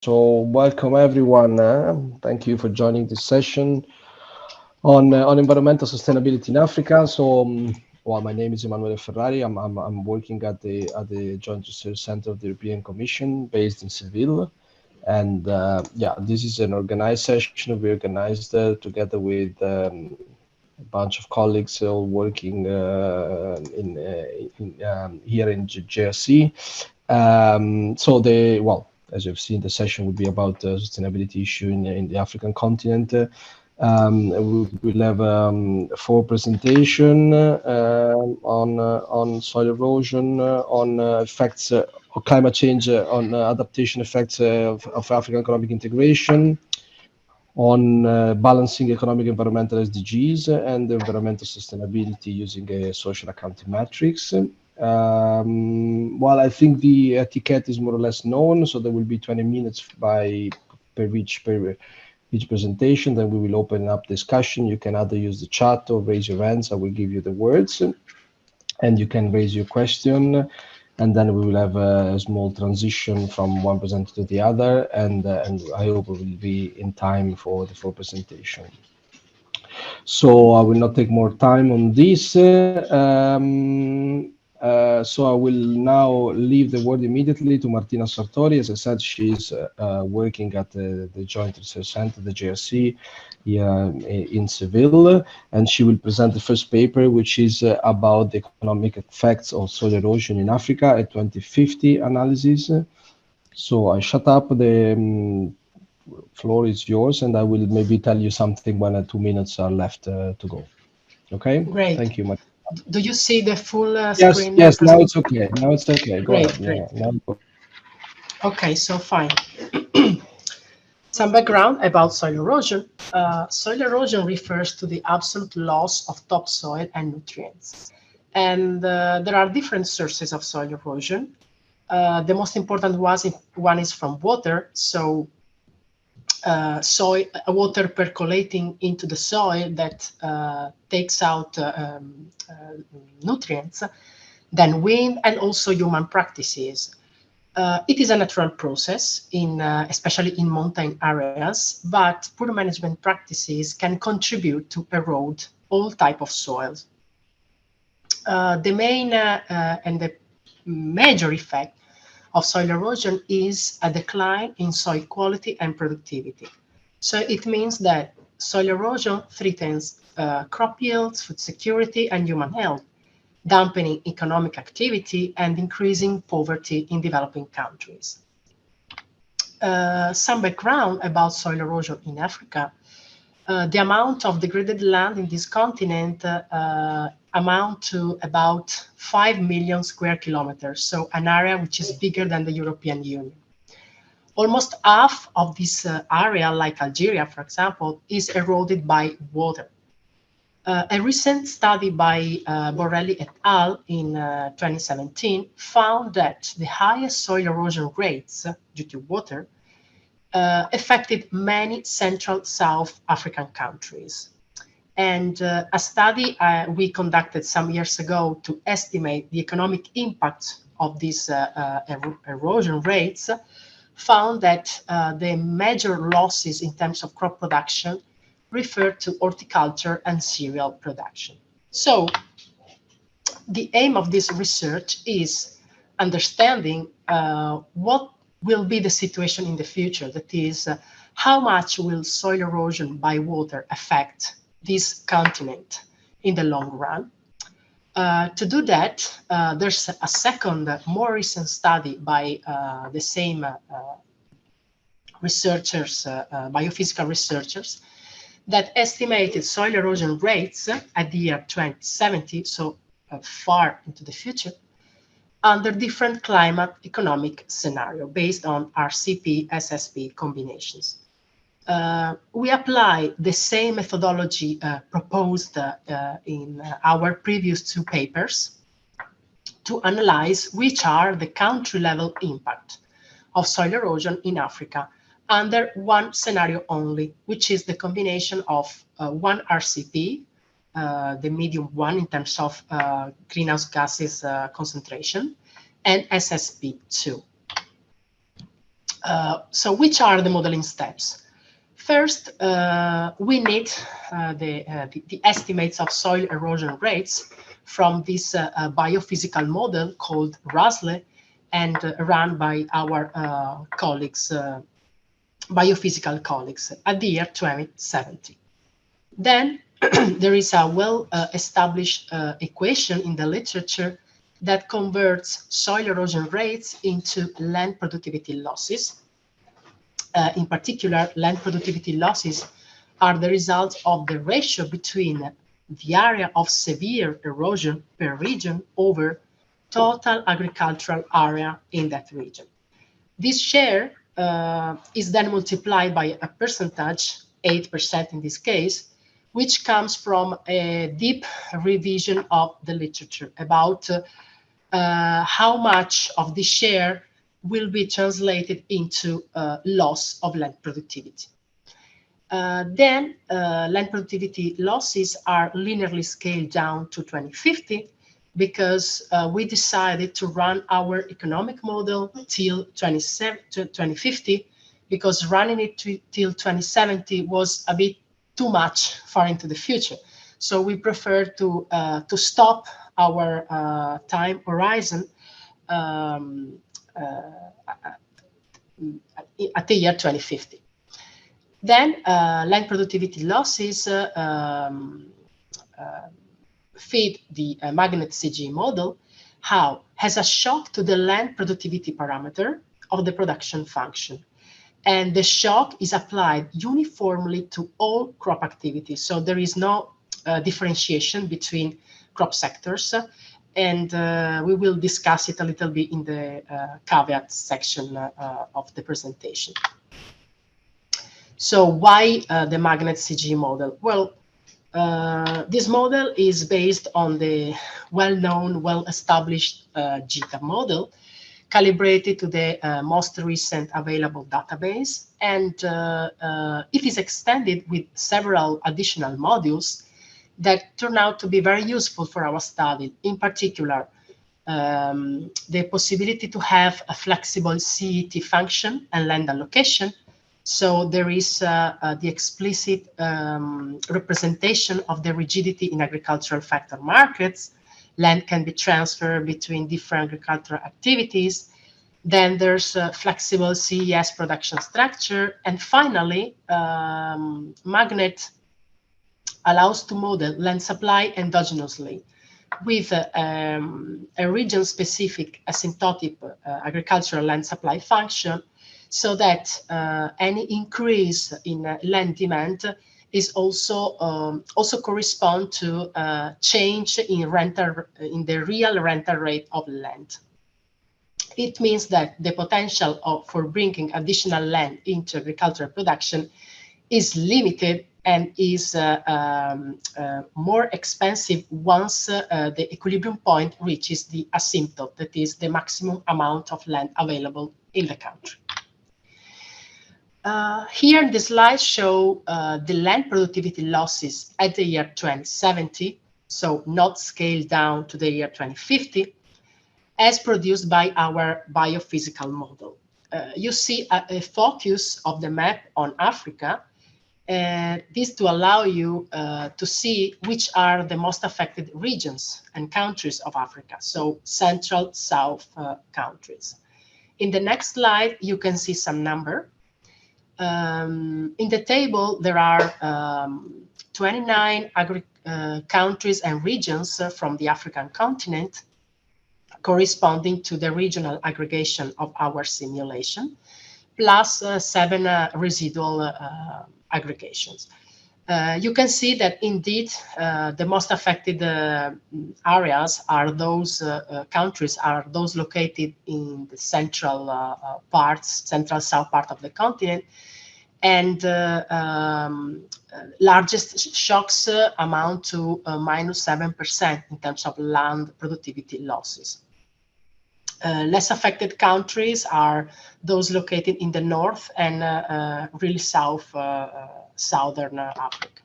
So welcome everyone. Thank you for joining this session on environmental sustainability in Africa. Well, my name is Emanuele Ferrari. I'm working at the Joint Research Center of the European Commission, based in Seville. And yeah, this is an organized session we organized together with a bunch of colleagues all working here in JRC. As you've seen, the session will be about the sustainability issue in the African continent. We'll have four presentation on soil erosion, on effects of climate change, on adaptation effects of African economic integration, on balancing economic environmental SDGs and environmental sustainability using a social accounting matrix. Well, I think the etiquette is more or less known, so there will be 20 minutes per each presentation. Then we will open up discussion. You can either use the chat or raise your hands. I will give you the words, and you can raise your question. And then we will have a small transition from one presenter to the other, and I hope we will be in time for the full presentation. So I will not take more time on this. So I will now leave the word immediately to Martina Sartori. As I said, she's working at the Joint Research Center, the JRC, in Seville, and she will present the first paper, which is about the economic effects of soil erosion in Africa, a 2050 analysis. So I shut up. The floor is yours, and I will maybe tell you something when 2 minutes are left to go. Okay? Great. Thank you, Martina. Do you see the full Yes, screen? yes, now it's okay. Now it's okay. Go Great, ahead. great. Now. Okay, so fine. Some background about soil erosion. Soil erosion refers to the absolute loss of topsoil and nutrients. And there are different sources of soil erosion. The most important one is from water. So water percolating into the soil that takes out nutrients, then wind, and also human practices. It is a natural process, especially in mountain areas, but poor management practices can contribute to erode all type of soils. The main and the major effect of soil erosion is a decline in soil quality and productivity. So it means that soil erosion threatens crop yields, food security, and human health, dampening economic activity and increasing poverty in developing countries. Some background about soil erosion in Africa. The amount of degraded land in this continent amount to about 5 million square kilometers, so an area which is bigger than the European Union. Almost half of this area, like Algeria, for example, is eroded by water. A recent study by Borrelli et al. In 2017 found that the highest soil erosion rates due to water affected many Central South African countries. And a study we conducted some years ago to estimate the economic impact of these erosion rates found that the major losses in terms of crop production refer to horticulture and cereal production. So the aim of this research is understanding what will be the situation in the future. That is, how much will soil erosion by water affect this continent in the long run? To do that, there's a second, more recent study by the same researchers, biophysical researchers, that estimated soil erosion rates at the year 2070, so far into the future, under different climate economic scenario based on RCP, SSP combinations. We apply the same methodology proposed in our previous two papers to analyze which are the country-level impact of soil erosion in Africa under one scenario only, which is the combination of one RCP, the medium one in terms of greenhouse gases concentration, and SSP2. So which are the modeling steps? First, we need the estimates of soil erosion rates from this biophysical model called RASLE and run by our colleagues, biophysical colleagues, at the year 2070. Then there is a well-established equation in the literature that converts soil erosion rates into land productivity losses. In particular, land productivity losses are the result of the ratio between the area of severe erosion per region over total agricultural area in that region. This share is then multiplied by a percentage, 8% in this case, which comes from a deep revision of the literature about how much of this share will be translated into loss of land productivity. Then land productivity losses are linearly scaled down to 2050 because we decided to run our economic model till 2050 because running it till 2070 was a bit too much far into the future. So we prefer to stop our time horizon at the year 2050. Then land productivity losses feed the magnet CG model. How? Has a shock to the land productivity parameter of the production function. And the shock is applied uniformly to all crop activities. So there is no differentiation between crop sectors. And we will discuss it a little bit in the caveat section of the presentation. So why the magnet CG model? Well, this model is based on the well-known, well-established GTAP model, calibrated to the most recent available database, and it is extended with several additional modules that turn out to be very useful for our study. In particular, the possibility to have a flexible CET function and land allocation. So there is the explicit representation of the rigidity in agricultural factor markets. Land can be transferred between different agricultural activities. Then there's a flexible CES production structure. And finally, magnet allows to model land supply endogenously with a region-specific asymptotic agricultural land supply function, so that any increase in land demand is also correspond to change in the real rental rate of land. It means that the potential for bringing additional land into agricultural production is limited and is more expensive once the equilibrium point reaches the asymptote, that is the maximum amount of land available in the country. Here the slides show the land productivity losses at the year 2070, so not scaled down to the year 2050, as produced by our biophysical model. You see a focus of the map on Africa, this to allow you to see which are the most affected regions and countries of Africa, so Central, South countries. In the next slide, you can see some number. In the table, there are 29 countries and regions from the African continent, corresponding to the regional aggregation of our simulation, plus 7 residual aggregations. You can see that indeed the most affected areas are those countries are those located in the central south part of the continent, and largest shocks amount to -7% in terms of land productivity losses. Less affected countries are those located in the north and really southern Africa.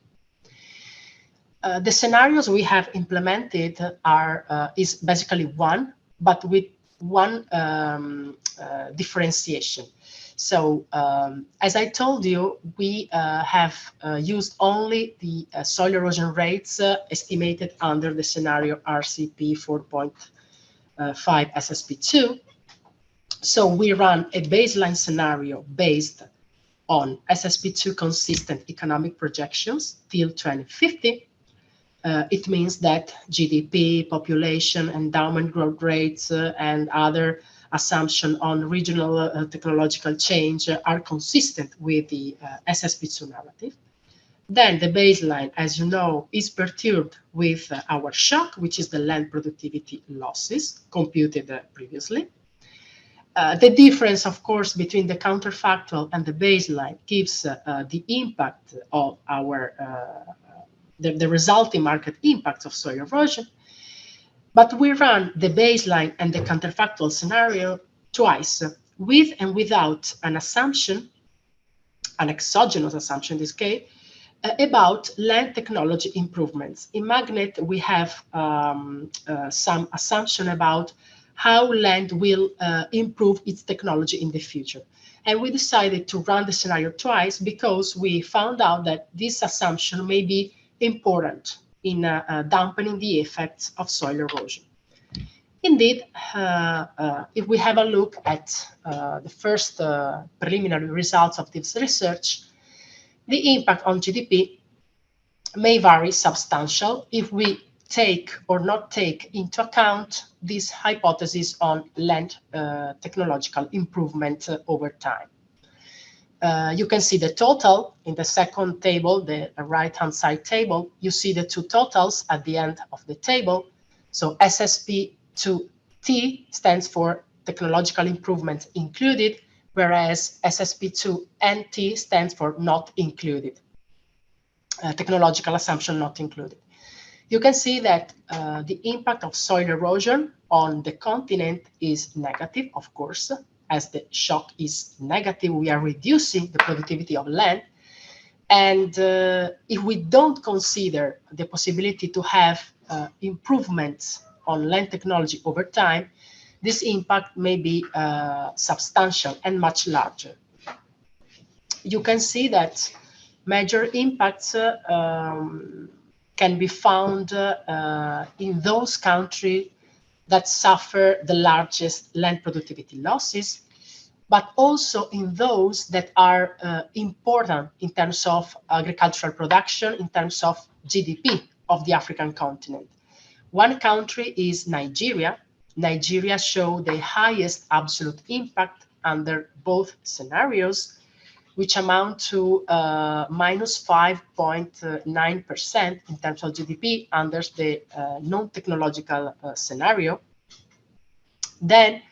The scenarios we have implemented is basically one, but with one differentiation. So as I told you, we have used only the soil erosion rates estimated under the scenario RCP 4.5 SSP2. So we run a baseline scenario based on SSP2 consistent economic projections till 2050. It means that GDP, population, endowment growth rates, and other assumptions on regional technological change are consistent with the SSP2 narrative. Then the baseline, as you know, is perturbed with our shock, which is the land productivity losses computed previously. The difference, of course, between the counterfactual and the baseline gives the impact of our the resulting market impacts of soil erosion. But we run the baseline and the counterfactual scenario twice, with and without an assumption, an exogenous assumption in this case, about land technology improvements. In Magnet, we have some assumption about how land will improve its technology in the future. And we decided to run the scenario twice because we found out that this assumption may be important in dampening the effects of soil erosion. Indeed, if we have a look at the first preliminary results of this research, the impact on GDP may vary substantial if we take or not take into account this hypothesis on land technological improvement over time. You can see the total in the second table, the right-hand side table. You see the two totals at the end of the table. So SSP2T stands for technological improvements included, whereas SSP2NT stands for not included, technological assumption not included. You can see that the impact of soil erosion on the continent is negative, of course. As the shock is negative, we are reducing the productivity of land. And if we don't consider the possibility to have improvements on land technology over time, this impact may be substantial and much larger. You can see that major impacts can be found in those countries that suffer the largest land productivity losses, but also in those that are important in terms of agricultural production, in terms of GDP of the African continent. One country is Nigeria. Nigeria showed the highest absolute impact under both scenarios, which amount to minus 5.9% in terms of GDP under the non-technological scenario. Then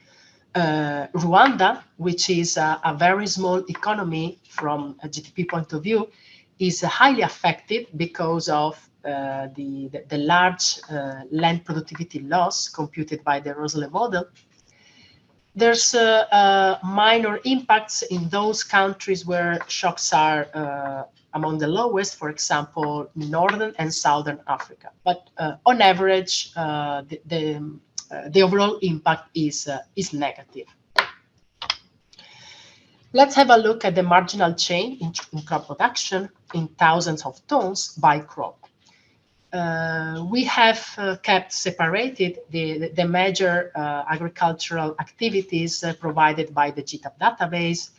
Rwanda, which is a very small economy from a GDP point of view, is highly affected because of the large land productivity loss computed by the Rosley model. There's minor impacts in those countries where shocks are among the lowest, for example, Northern and Southern Africa. But on average, the overall impact is negative. Let's have a look at the marginal change in crop production in thousands of tons by crop. We have kept separated the major agricultural activities provided by the GTAP database.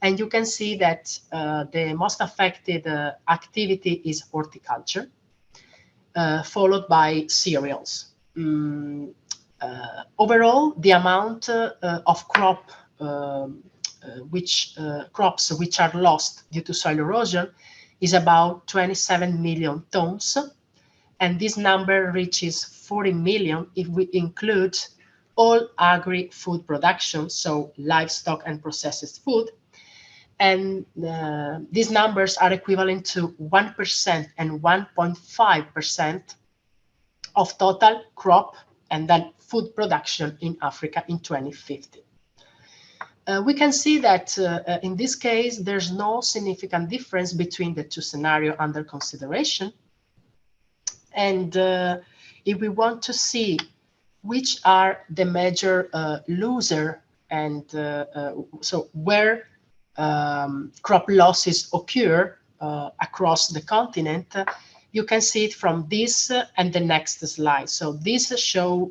And you can see that the most affected activity is horticulture, followed by cereals. Overall, the amount of crops which are lost due to soil erosion is about 27 million tons. And this number reaches 40 million if we include all agri-food production, so livestock and processed food. And these numbers are equivalent to 1% and 1.5% of total crop and then food production in Africa in 2050. We can see that in this case, there's no significant difference between the two scenarios under consideration. And if we want to see which are the major loser and so where crop losses occur across the continent, you can see it from this and the next slide. So these show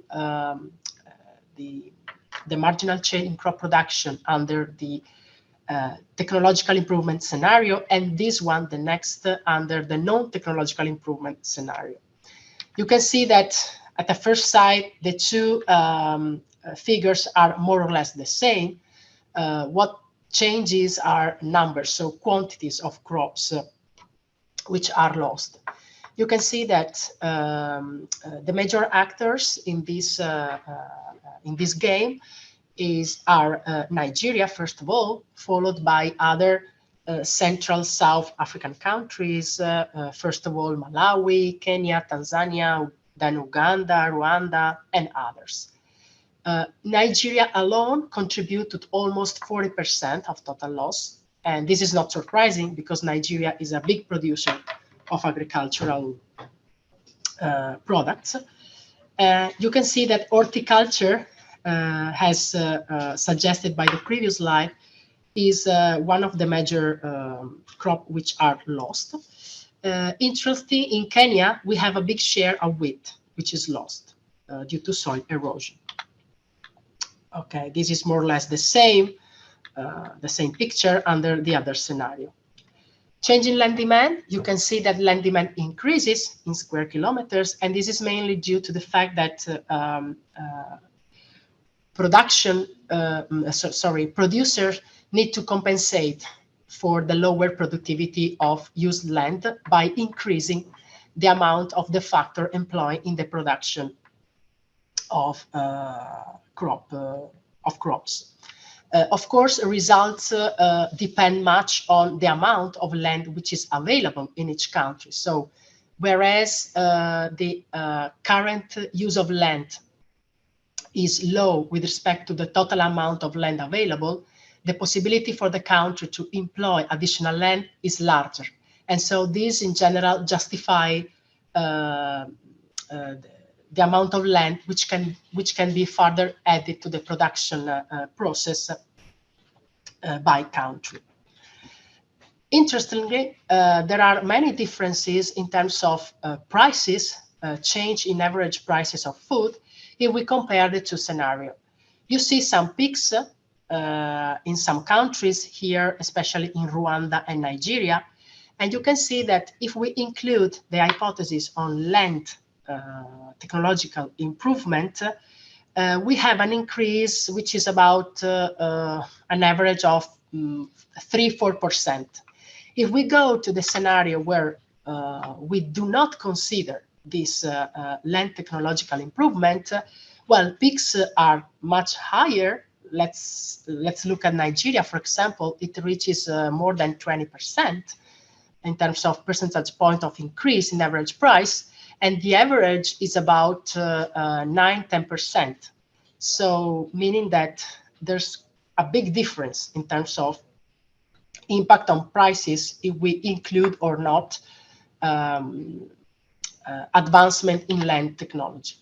the marginal change in crop production under the technological improvement scenario, and this one, the next, under the non-technological improvement scenario. You can see that at the first sight, the two figures are more or less the same. What changes are numbers, so quantities of crops which are lost. You can see that the major actors in this game are Nigeria, first of all, followed by other Central South African countries, first of all, Malawi, Kenya, Tanzania, then Uganda, Rwanda, and others. Nigeria alone contributed almost 40% of total loss. And this is not surprising because Nigeria is a big producer of agricultural products. You can see that horticulture, has suggested by the previous slide, is one of the major crops which are lost. Interesting, in Kenya, we have a big share of wheat, which is lost due to soil erosion. Okay, this is more or less the same picture under the other scenario. Change in land demand, you can see that land demand increases in square kilometers, and this is mainly due to the fact that producers need to compensate for the lower productivity of used land by increasing the amount of the factor employed in the production of crops. Of course, results depend much on the amount of land which is available in each country. So, whereas the current use of land is low with respect to the total amount of land available, the possibility for the country to employ additional land is larger. And so these in general justify the amount of land which can be further added to the production process by country. Interestingly, there are many differences in terms of prices, change in average prices of food, if we compare the two scenarios. You see some peaks in some countries here, especially in Rwanda and Nigeria. And you can see that if we include the hypothesis on land technological improvement, we have an increase which is about an average of 3-4%. If we go to the scenario where we do not consider this land technological improvement, well, peaks are much higher. Let's look at Nigeria, for example. It reaches more than 20% in terms of percentage point of increase in average price, and the average is about 9-10%. So meaning that there's a big difference in terms of impact on prices if we include or not advancement in land technology.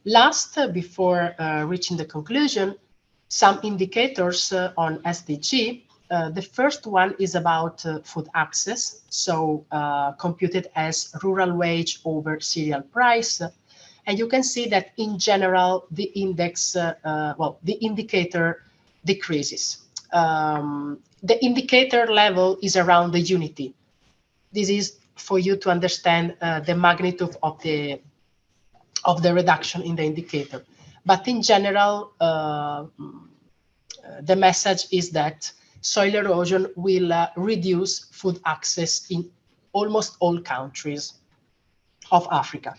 Last, before reaching the conclusion, some indicators on SDG. The first one is about food access, so computed as rural wage over cereal price. And you can see that in general, the index, the indicator decreases. The indicator level is around the unity. This is for you to understand the magnitude of the reduction in the indicator. But in general, the message is that soil erosion will reduce food access in almost all countries of Africa.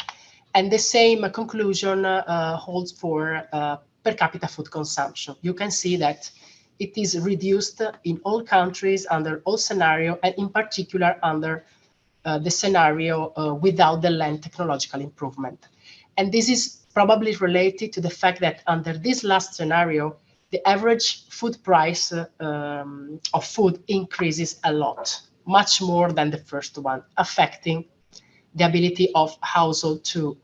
And the same conclusion holds for per capita food consumption. You can see that it is reduced in all countries under all scenarios, and in particular under the scenario without the land technological improvement. And this is probably related to the fact that under this last scenario, the average food price of food increases a lot, much more than the first one, affecting the ability of household to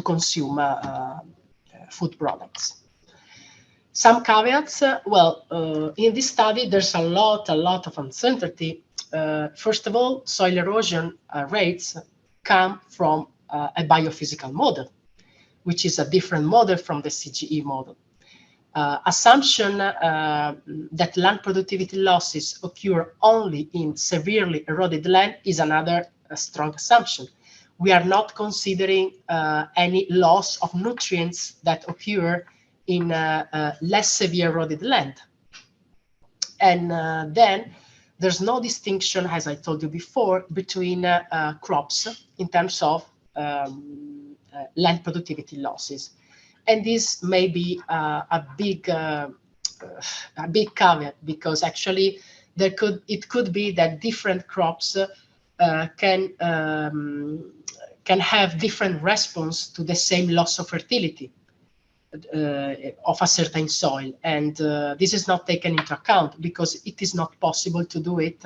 consume food products. Some caveats. In this study, there's a lot of uncertainty. First of all, soil erosion rates come from a biophysical model, which is a different model from the CGE model. Assumption that land productivity losses occur only in severely eroded land is another strong assumption. We are not considering any loss of nutrients that occur in less severe eroded land. And then there's no distinction, as I told you before, between crops in terms of land productivity losses. And this may be a big caveat, because actually it could be that different crops can have different response to the same loss of fertility of a certain soil, and this is not taken into account because it is not possible to do it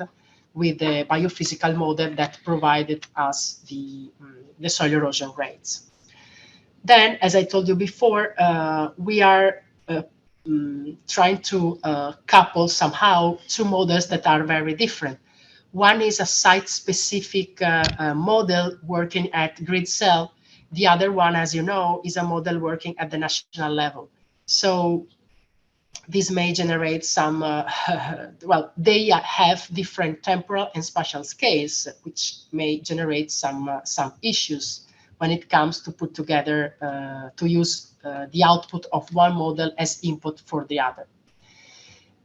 with the biophysical model that provided us the soil erosion rates. Then, as I told you before, we are trying to couple somehow two models that are very different. One is a site-specific model working at grid cell. The other one, as you know, is a model working at the national level. So this may generate some, they have different temporal and spatial scales, which may generate some issues when it comes to put together, to use the output of one model as input for the other.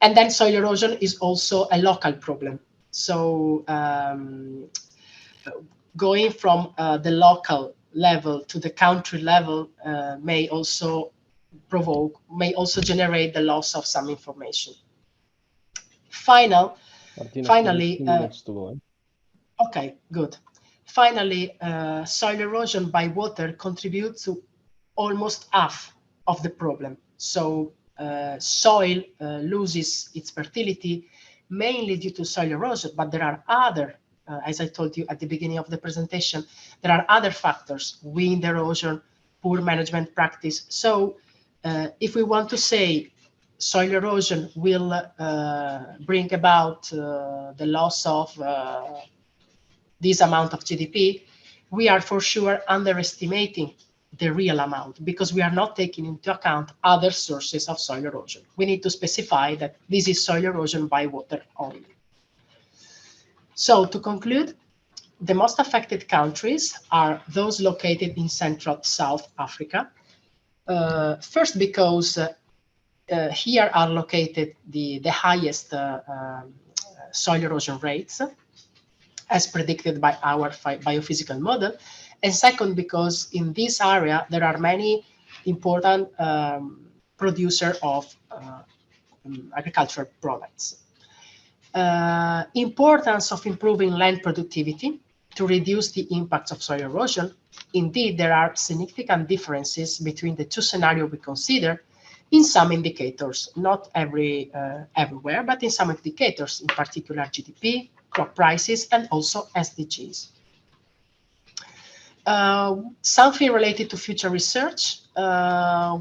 And then soil erosion is also a local problem. So going from the local level to the country level may also generate the loss of some information. Finally, okay, good. Finally, soil erosion by water contributes to almost half of the problem. So soil loses its fertility mainly due to soil erosion, but there are other, as I told you at the beginning of the presentation, there are other factors: wind erosion, poor management practice. So if we want to say soil erosion will bring about the loss of this amount of GDP, we are for sure underestimating the real amount, because we are not taking into account other sources of soil erosion. We need to specify that this is soil erosion by water only. So to conclude, the most affected countries are those located in Central South Africa. First, because here are located the highest soil erosion rates, as predicted by our biophysical model. And second, because in this area, there are many important producers of agricultural products. Importance of improving land productivity to reduce the impacts of soil erosion. Indeed, there are significant differences between the two scenarios we consider in some indicators, not everywhere, but in some indicators, in particular GDP, crop prices, and also SDGs. Something related to future research,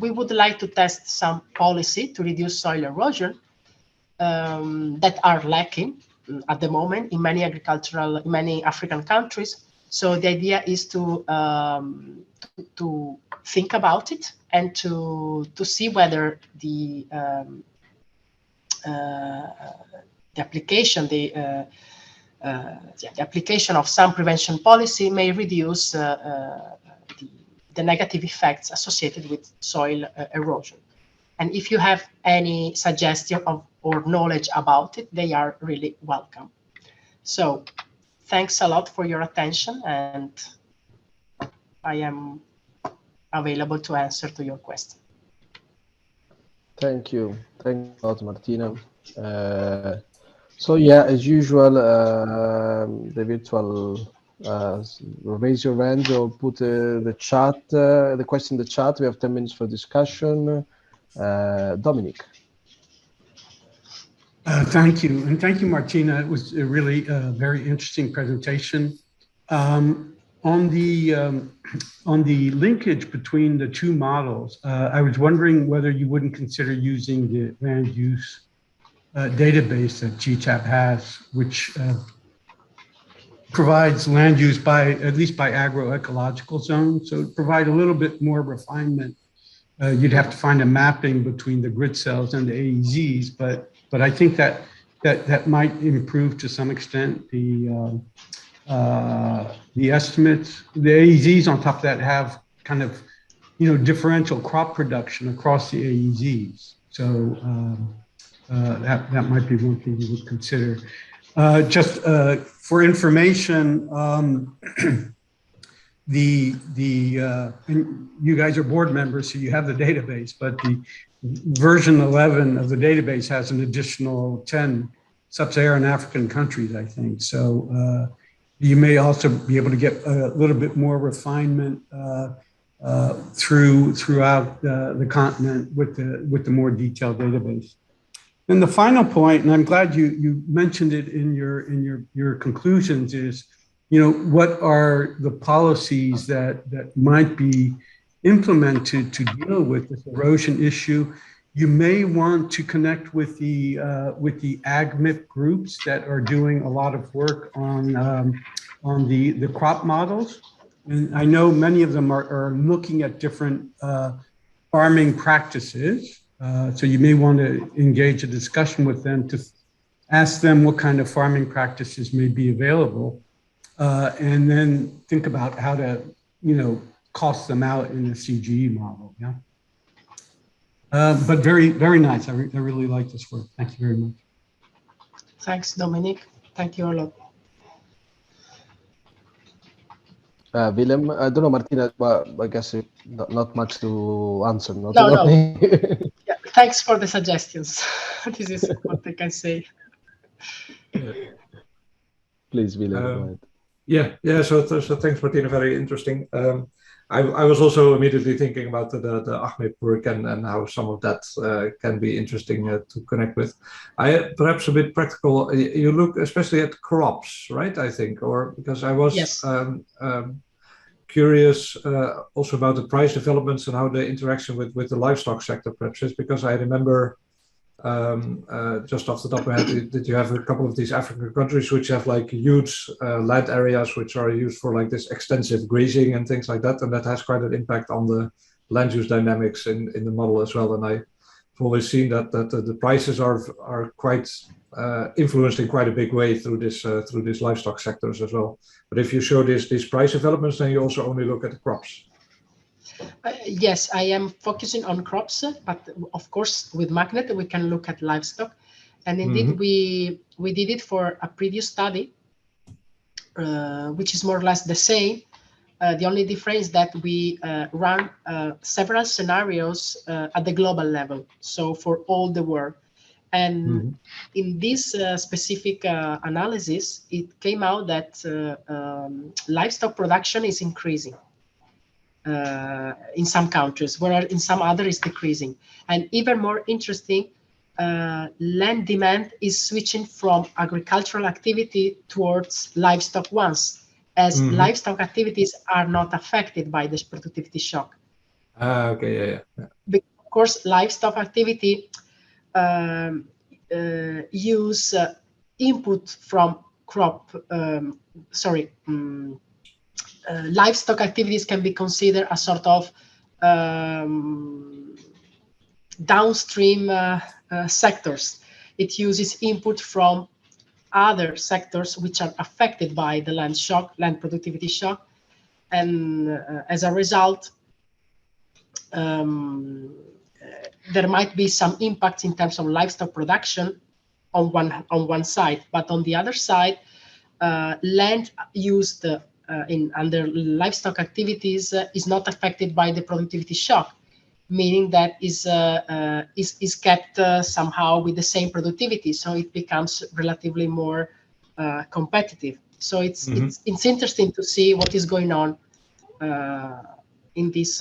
we would like to test some policy to reduce soil erosion that are lacking at the moment in many African countries. So the idea is to think about it and to see whether the application of some prevention policy may reduce the negative effects associated with soil erosion. And if you have any suggestion or knowledge about it, they are really welcome. So thanks a lot for your attention, and I am available to answer to your question. Thank you. Thank you a lot, Martina. So yeah, as usual, the virtual raise your hand or put the question in the chat. We have 10 minutes for discussion. Dominique. Thank you. And thank you, Martina. It was a really very interesting presentation. On on the linkage between the two models, I was wondering whether you wouldn't consider using the land use database that GTAP has, which provides land use by, at least by agroecological zones. So provide a little bit more refinement. You'd have to find a mapping between the grid cells and the AEZs, but I think that might improve to some extent the estimates. The AEZs on top of that have kind of, differential crop production across the AEZs. So that might be one thing you would consider. Just for information, and you guys are board members, so you have the database, but the version 11 of the database has an additional 10 sub-Saharan African countries, I think. So you may also be able to get a little bit more refinement throughout the continent with the more detailed database. And the final point, and I'm glad you mentioned it in your conclusions, is what are the policies that might be implemented to deal with this erosion issue. You may want to connect with the AgMIP groups that are doing a lot of work on the crop models. And I know many of them are looking at different farming practices. So you may want to engage a discussion with them to ask them what kind of farming practices may be available, and then think about how to, cost them out in the CGE model. Yeah. But very, very nice. I really like this work. Thank you very much. Thanks, Dominique. Thank you a lot. Willem, I don't know, Martina, but I guess not much to answer. No. Yeah, thanks for the suggestions. This is what I can say. Please, Willem, go ahead. Yeah. So thanks, Martina. Very interesting. I was also immediately thinking about the AgMIP work and how some of that can be interesting to connect with. Perhaps a bit practical. You look especially at crops, right? I think, or because I was curious also about the price developments and how the interaction with the livestock sector, perhaps, is because I remember just off the top of my head that you have a couple of these African countries which have like huge land areas which are used for like this extensive grazing and things like that, and that has quite an impact on the land use dynamics in the model as well. And I've always seen that the prices are quite influenced in quite a big way through these livestock sectors as well. But if you show these price developments, then you also only look at the crops. Yes, I am focusing on crops, but of course with Magnet we can look at livestock, and indeed we did it for a previous study, which is more or less the same. The only difference that we run several scenarios at the global level, so for all the world. And in this specific analysis, it came out that livestock production is increasing in some countries, whereas in some others it's decreasing. And even more interesting, land demand is switching from agricultural activity towards livestock ones, as livestock activities are not affected by this productivity shock. Okay, yeah. Because of course, livestock activity use input from crop, livestock activities can be considered a sort of downstream sectors. It uses input from other sectors which are affected by the land productivity shock, and as a result, there might be some impacts in terms of livestock production on one side, but on the other side, land used under livestock activities is not affected by the productivity shock, meaning that is kept somehow with the same productivity, so it becomes relatively more competitive. So it's interesting to see what is going on in this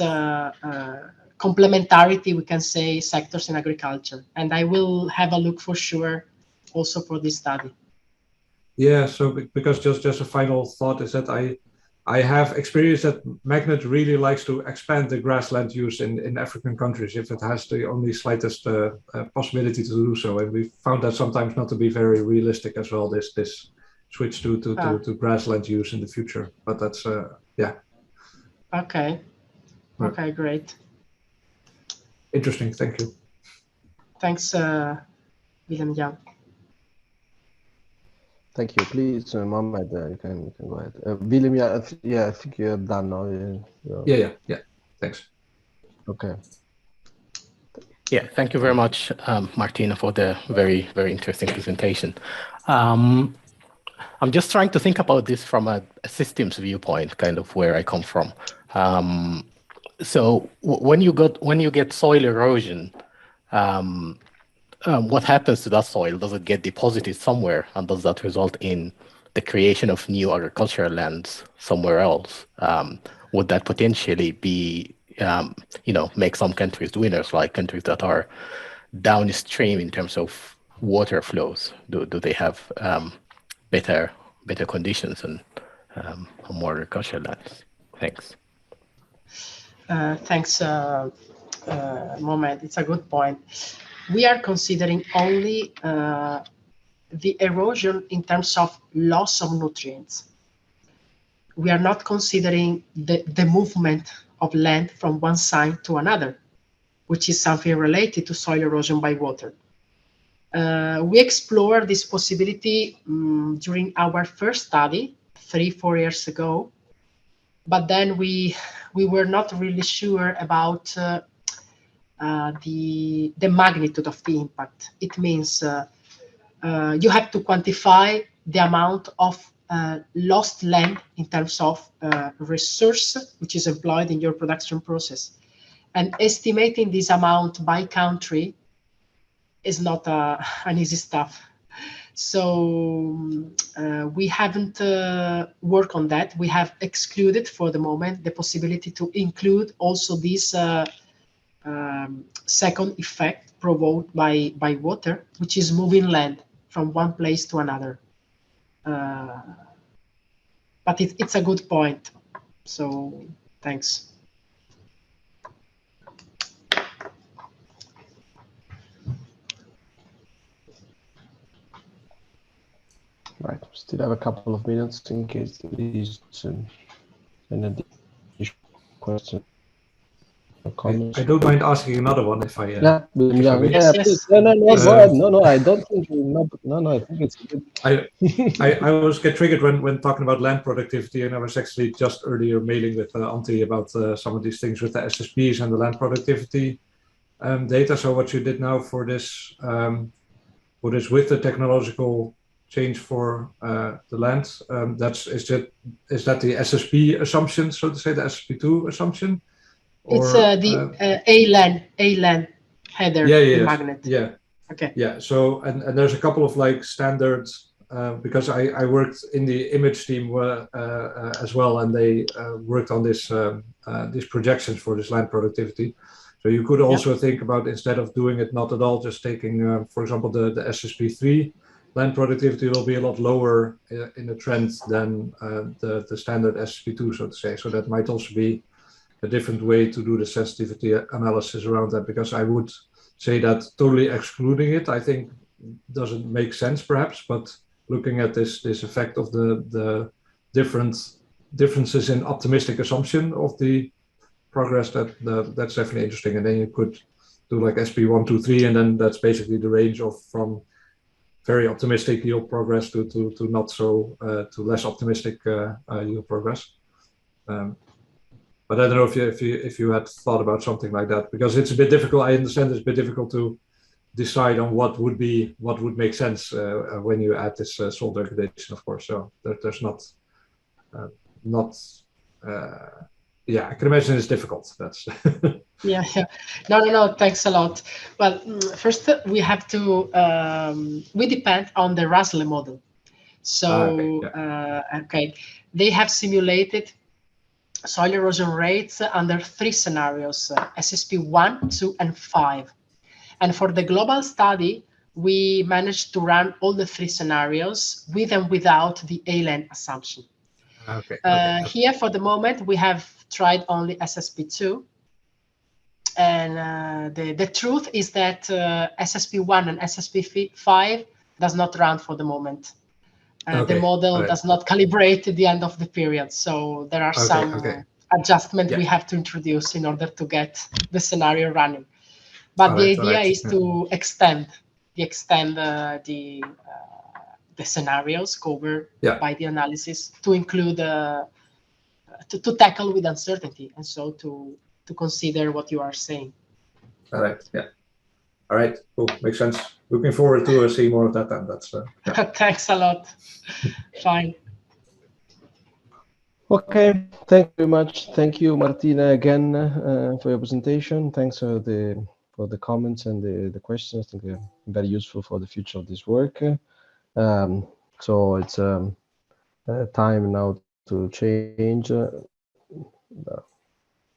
complementarity, we can say, sectors in agriculture. And I will have a look for sure also for this study. Yeah, so because just a final thought is that I have experienced that Magnet really likes to expand the grassland use in African countries if it has the only slightest possibility to do so. And we found that sometimes not to be very realistic as well, this switch to grassland use in the future. But that's, yeah. Okay. Okay, great. Interesting, thank you. Thanks, Willem Jan. Thank you. Please, Mohammed, you can go ahead. Willem, I think you're done now. Yeah. Thanks. Okay. Yeah, thank you very much, Martina, for the very, very interesting presentation. I'm just trying to think about this from a systems viewpoint, kind of where I come from. So when you get soil erosion, what happens to that soil? Does it get deposited somewhere, and does that result in the creation of new agricultural lands somewhere else? Would that potentially be, make some countries winners, like countries that are downstream in terms of water flows? Do they have better conditions and more agricultural lands? Thanks. Thanks, Mohammed. It's a good point. We are considering only the erosion in terms of loss of nutrients. We are not considering the movement of land from one side to another, which is something related to soil erosion by water. We explored this possibility during our first study 3-4 years ago, but then we were not really sure about the magnitude of the impact. It means you have to quantify the amount of lost land in terms of resource which is employed in your production process, and estimating this amount by country is not an easy stuff. So we haven't worked on that. We have excluded for the moment the possibility to include also this second effect provoked by water, which is moving land from one place to another. But it's a good point. So thanks. Right, still have a couple of minutes in case there is an additional question or comment. I don't mind asking another one if I. Yes. No, I don't think. No, I think it's good. I always get triggered when talking about land productivity, and I was actually just earlier mailing with Antti about some of these things with the SSPs and the land productivity data. So what you did now for this with the technological change for the land, is that the SSP assumption, so to say, the SSP2 assumption? Or, it's the A-LAN header magnet. Yeah. Okay. Yeah. So and there's a couple of like standards because I worked in the image team as well, and they worked on these projections for this land productivity. So you could also think about, instead of doing it not at all, just taking, for example, the SSP3 land productivity will be a lot lower in the trend than the standard SSP2, so to say. So that might also be a different way to do the sensitivity analysis around that, because I would say that totally excluding it, I think, doesn't make sense perhaps, but looking at this effect of the differences in optimistic assumption of the progress, that's definitely interesting. And then you could do like SP1, 2, 3, and then that's basically the range of from very optimistic yield progress to not so to less optimistic yield progress. But I don't know if you had thought about something like that, because it's a bit difficult. I understand it's a bit difficult to decide on what would make sense when you add this salt degradation, of course. So there's not. I can imagine it's difficult. That's. Yeah. No. Thanks a lot. Well, first we have to. We depend on the Russell model. So they have simulated soil erosion rates under 3 scenarios: SSP 1, 2, and 5. And for the global study, we managed to run all the 3 scenarios with and without the A-LAN assumption. Okay. Here, for the moment, we have tried only SSP2. And the truth is that SSP1 and SSP5 does not run for the moment. The model does not calibrate at the end of the period. So there are some adjustments we have to introduce in order to get the scenario running. But the idea is to extend the scenarios covered by the analysis to include to tackle with uncertainty, and so to consider what you are saying. All right. Yeah. All right. Cool. Makes sense. Looking forward to see more of that. And that's. Thanks a lot. Fine. Okay. Thank you very much. Thank you, Martina, again for your presentation. Thanks for the comments and the questions. I think they're very useful for the future of this work. So it's time now to change.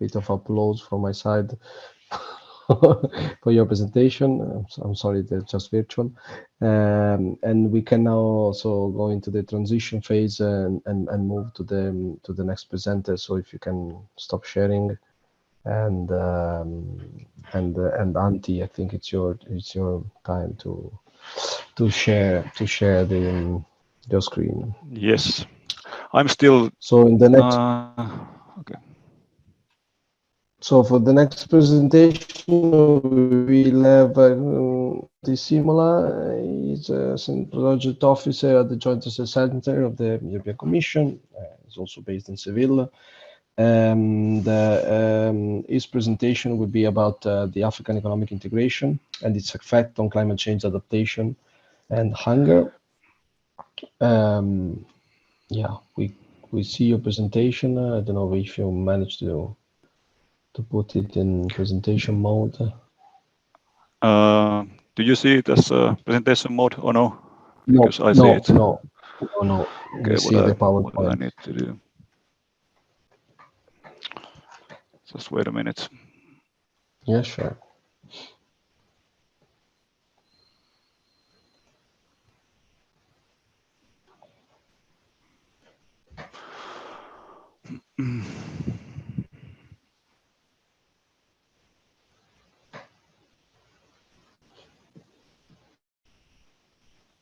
Bit of applause from my side for your presentation. I'm sorry, they're just virtual. And we can now also go into the transition phase and move to the next presenter. So if you can stop sharing, and Antti, I think it's your time to share your screen. Yes, I'm still. So in the next. Okay. So for the next presentation, we'll have Antti Simola. He's a project officer at the Joint Research Center of the European Commission. He's also based in Seville. And his presentation will be about the African economic integration and its effect on climate change adaptation and hunger. Yeah, we see your presentation. I don't know if you managed to put it in presentation mode. Do you see it as a presentation mode or no? No, because I see it. No. Okay, we see the PowerPoint. What I need to do. Just wait a minute. Yeah, sure.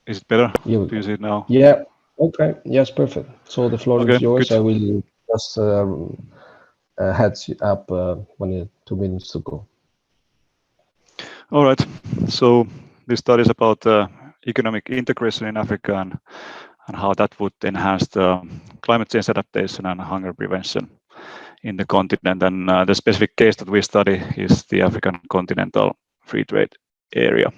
Is it better? Do you see it now? Yeah. Okay. Yes, perfect. So the floor is yours. Good. I will just heads you up when you 2 minutes to go. All right. So this study is about economic integration in Africa and how that would enhance the climate change adaptation and hunger prevention in the continent. And the specific case that we study is the African continental free trade area.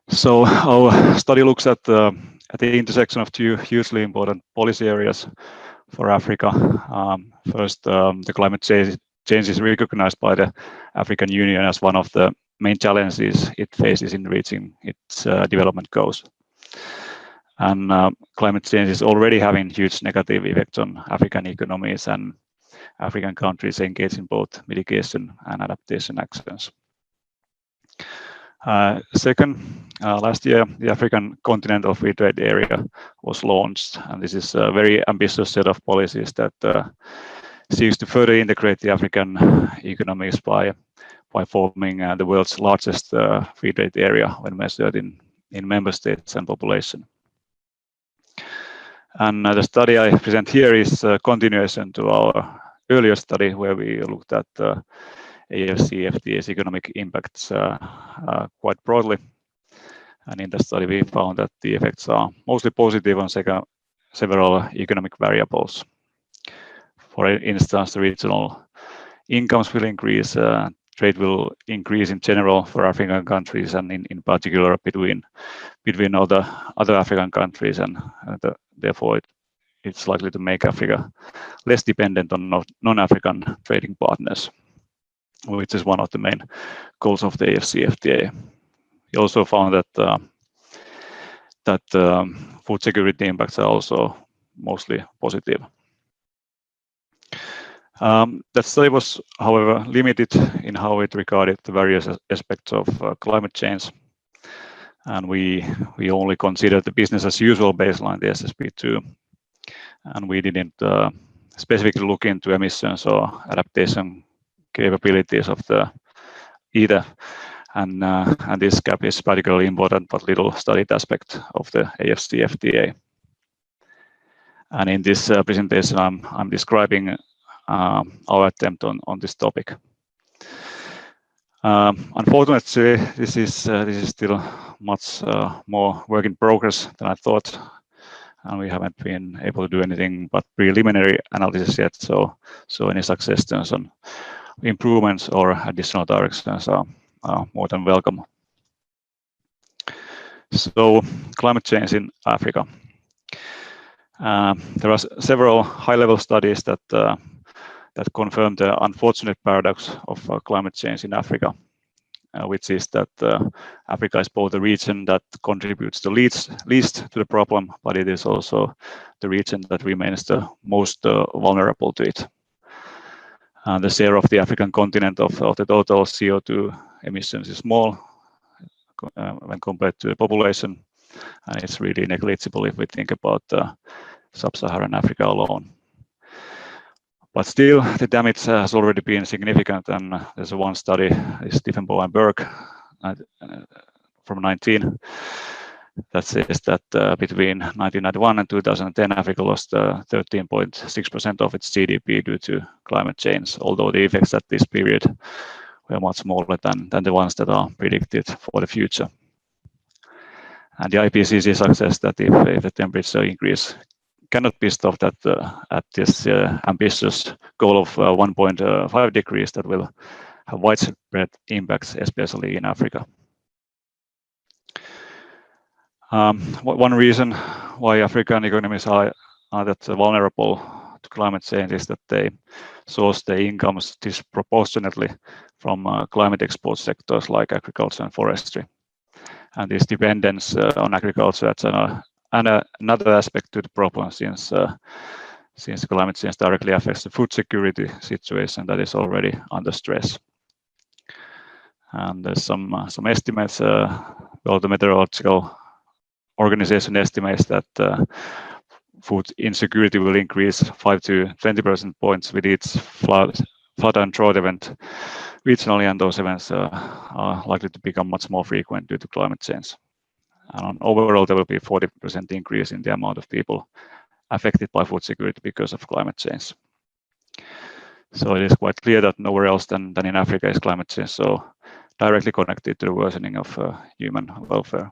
So our study looks at the intersection of two hugely important policy areas for Africa. First, the climate change is recognized by the African Union as one of the main challenges it faces in reaching its development goals. And climate change is already having huge negative effects on African economies, and African countries engage in both mitigation and adaptation actions. Second, last year, the African Continental Free Trade Area was launched, and this is a very ambitious set of policies that seeks to further integrate the African economies by forming the world's largest free trade area when measured in member states and population. And the study I present here is a continuation to our earlier study where we looked at AFCFTA's economic impacts quite broadly. And in the study, we found that the effects are mostly positive on several economic variables. For instance, the regional incomes will increase, trade will increase in general for African countries, and in particular between other African countries, and therefore it's likely to make Africa less dependent on non-African trading partners, which is one of the main goals of the AFCFTA. We also found that food security impacts are also mostly positive. That study was, however, limited in how it regarded the various aspects of climate change, and we only considered the business as usual baseline, the SSP2. and we didn't specifically look into emissions or adaptation capabilities of the either. And this gap is particularly important but little studied aspect of the AFCFTA. And in this presentation, I'm describing our attempt on this topic. Unfortunately, this is still much more work in progress than I thought, and we haven't been able to do anything but preliminary analysis yet. So any suggestions on improvements or additional directions are more than welcome. So climate change in Africa. There are several high-level studies that confirm the unfortunate paradox of climate change in Africa, which is that Africa is both a region that contributes the least to the problem, but it is also the region that remains the most vulnerable to it. The share of the African continent of the total CO2 emissions is small when compared to the population, and it's really negligible if we think about sub-Saharan Africa alone. But still, the damage has already been significant, and there's one study, is Diefenbaugh and Berg from 19, that says that between 1991 and 2010, Africa lost 13.6% of its GDP due to climate change, although the effects at this period were much smaller than the ones that are predicted for the future. And the IPCC suggests that if the temperature increase cannot be stopped at this ambitious goal of 1.5 degrees, that will have widespread impacts, especially in Africa. One reason why African economies are that vulnerable to climate change is that they source their incomes disproportionately from climate exposed sectors like agriculture and forestry. And this dependence on agriculture adds another aspect to the problem, since climate change directly affects the food security situation that is already under stress. And there's some estimates. Well, the meteorological organization estimates that food insecurity will increase 5 to 20% points with each flood and drought event regionally, and those events are likely to become much more frequent due to climate change. And overall, there will be 40% increase in the amount of people affected by food security because of climate change. So it is quite clear that nowhere else than in Africa is climate change so directly connected to the worsening of human welfare.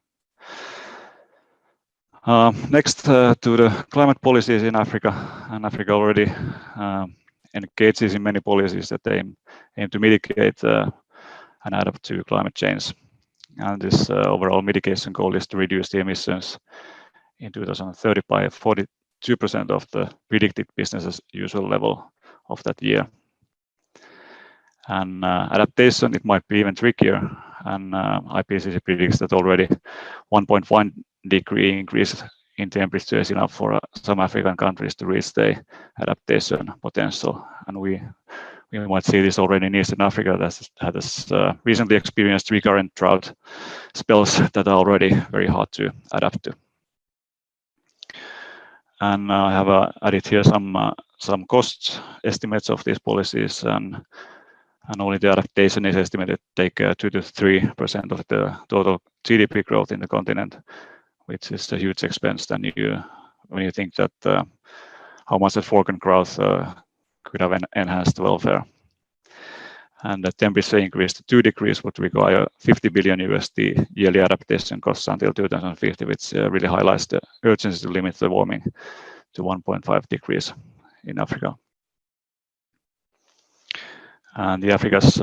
Next to the climate policies in Africa, and Africa already engages in many policies that aim to mitigate and adapt to climate change. And this overall mitigation goal is to reduce the emissions in 2030 by 42% of the predicted business as usual level of that year. And adaptation, it might be even trickier. And IPCC predicts that already 1.1 degree increase in temperature is enough for some African countries to reach their adaptation potential. And we might see this already in Eastern Africa that has recently experienced recurrent drought spells that are already very hard to adapt to. And I have added here some cost estimates of these policies, and only the adaptation is estimated to take 2 to 3% of the total GDP growth in the continent, which is a huge expense when you think that how much that foreign growth could have enhanced welfare. And the temperature increase to 2 degrees would require $50 billion USD yearly adaptation costs until 2050, which really highlights the urgency to limit the warming to 1.5 degrees in Africa. And the Africa's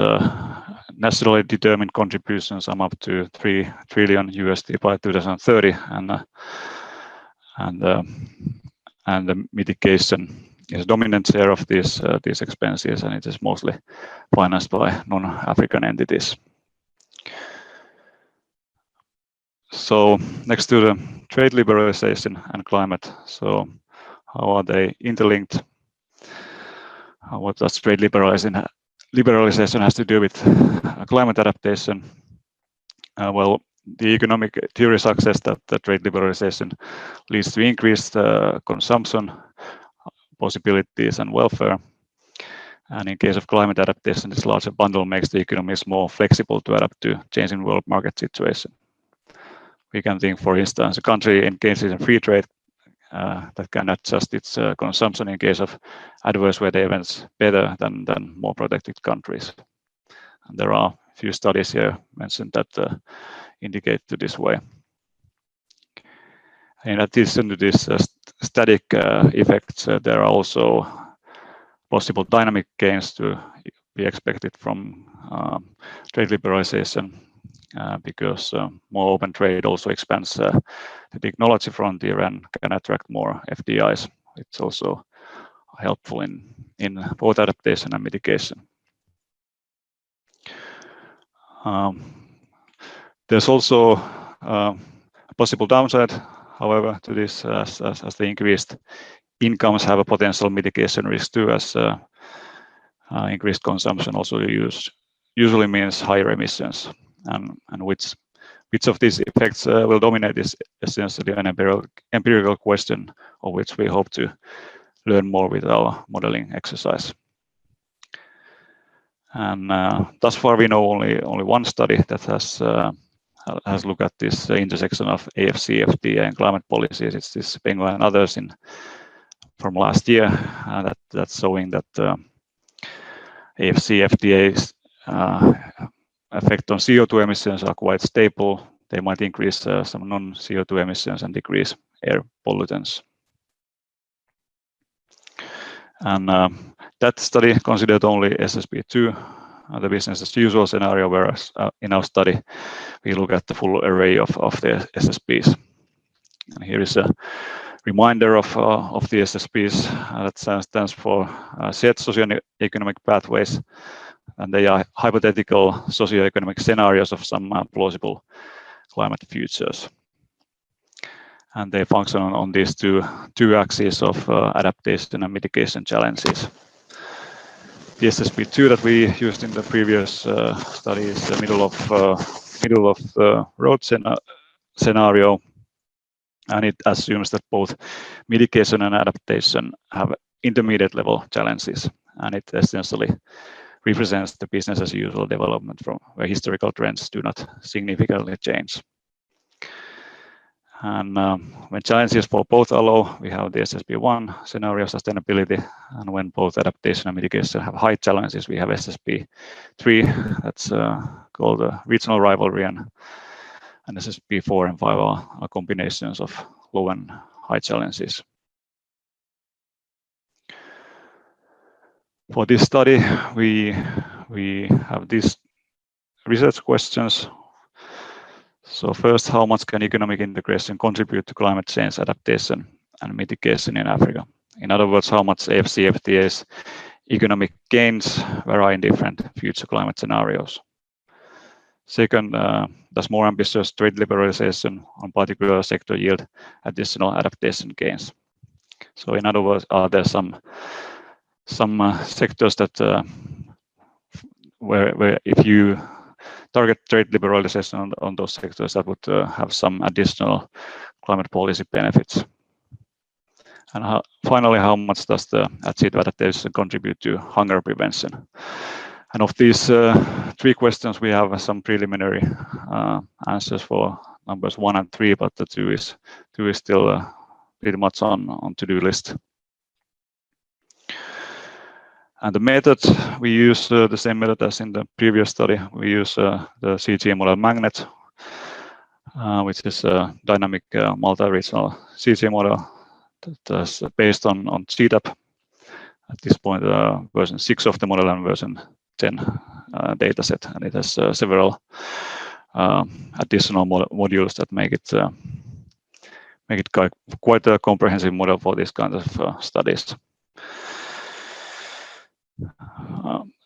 nationally determined contributions sum up to $3 trillion USD by 2030, and the mitigation is a dominant share of these expenses, and it is mostly financed by non-African entities. So next to the trade liberalization and climate, so how are they interlinked? What does trade liberalization has to do with climate adaptation? Well, the economic theory suggests that the trade liberalization leads to increased consumption possibilities and welfare. And in case of climate adaptation, this larger bundle makes the economies more flexible to adapt to changing world market situation. We can think, for instance, a country engaged in free trade that can adjust its consumption in case of adverse weather events better than more protected countries. And there are a few studies here mentioned that indicate to this way. In addition to this static effects, there are also possible dynamic gains to be expected from trade liberalization, because more open trade also expands the technology frontier and can attract more FDIs. It's also helpful in both adaptation and mitigation. There's also a possible downside, however, to this, as the increased incomes have a potential mitigation risk too, as increased consumption also usually means higher emissions, and which of these effects will dominate is essentially an empirical question, of which we hope to learn more with our modeling exercise. And thus far we know only one study that has looked at this intersection of AFC-FTA and climate policies. It's this Penguin and others from last year that's showing that AFC-FTA's effect on CO2 emissions are quite stable. They might increase some non-CO2 emissions and decrease air pollutants. And that study considered only SSP2, the business as usual scenario, whereas in our study we look at the full array of the SSPs. And here is a reminder of the SSPs that stands for shared socioeconomic pathways, and they are hypothetical socioeconomic scenarios of some plausible climate futures. And they function on these two axes of adaptation and mitigation challenges. The SSP2 that we used in the previous study is the middle of the road scenario, and it assumes that both mitigation and adaptation have intermediate level challenges, and it essentially represents the business as usual development from where historical trends do not significantly change. And when challenges for both are low, we have the SSP1 scenario sustainability, and when both adaptation and mitigation have high challenges, we have SSP3, that's called regional rivalry, and SSP4 and 5 are combinations of low and high challenges. For this study, we have these research questions. So first, how much can economic integration contribute to climate change adaptation and mitigation in Africa? In other words, how much AFC-FTA's economic gains vary in different future climate scenarios? Second, does more ambitious trade liberalization on particular sector yield additional adaptation gains? So in other words, are there some sectors that where if you target trade liberalization on those sectors, that would have some additional climate policy benefits? And finally, how much does the achieved adaptation contribute to hunger prevention? And of these three questions, we have some preliminary answers for numbers 1 and 3, but the 2 is still pretty much on to-do list. And the method, we use the same method as in the previous study. We use the CG model magnet, which is a dynamic multi-regional CG model that is based on GTAP. At this point, version 6 of the model and version 10 dataset, and it has several additional modules that make it quite a comprehensive model for these kinds of studies.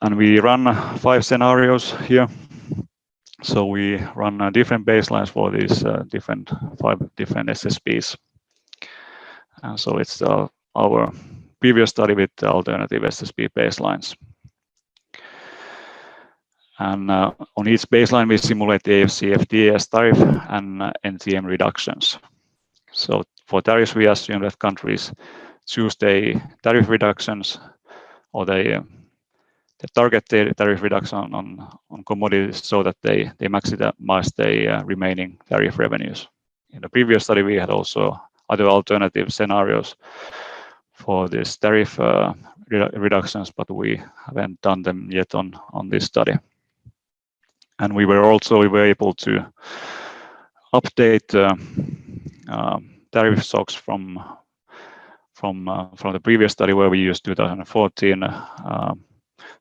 And we run 5 scenarios here. So we run different baselines for these 5 different SSPs. And so it's our previous study with the alternative SSP baselines. And on each baseline, we simulate the AFC-FTA tariff and NTM reductions. So for tariffs, we assume that countries choose their tariff reductions, or they target their tariff reduction on commodities so that they maximize their remaining tariff revenues. In the previous study, we had also other alternative scenarios for this tariff reductions, but we haven't done them yet on this study. And we were able to update tariff shocks from the previous study where we used 2014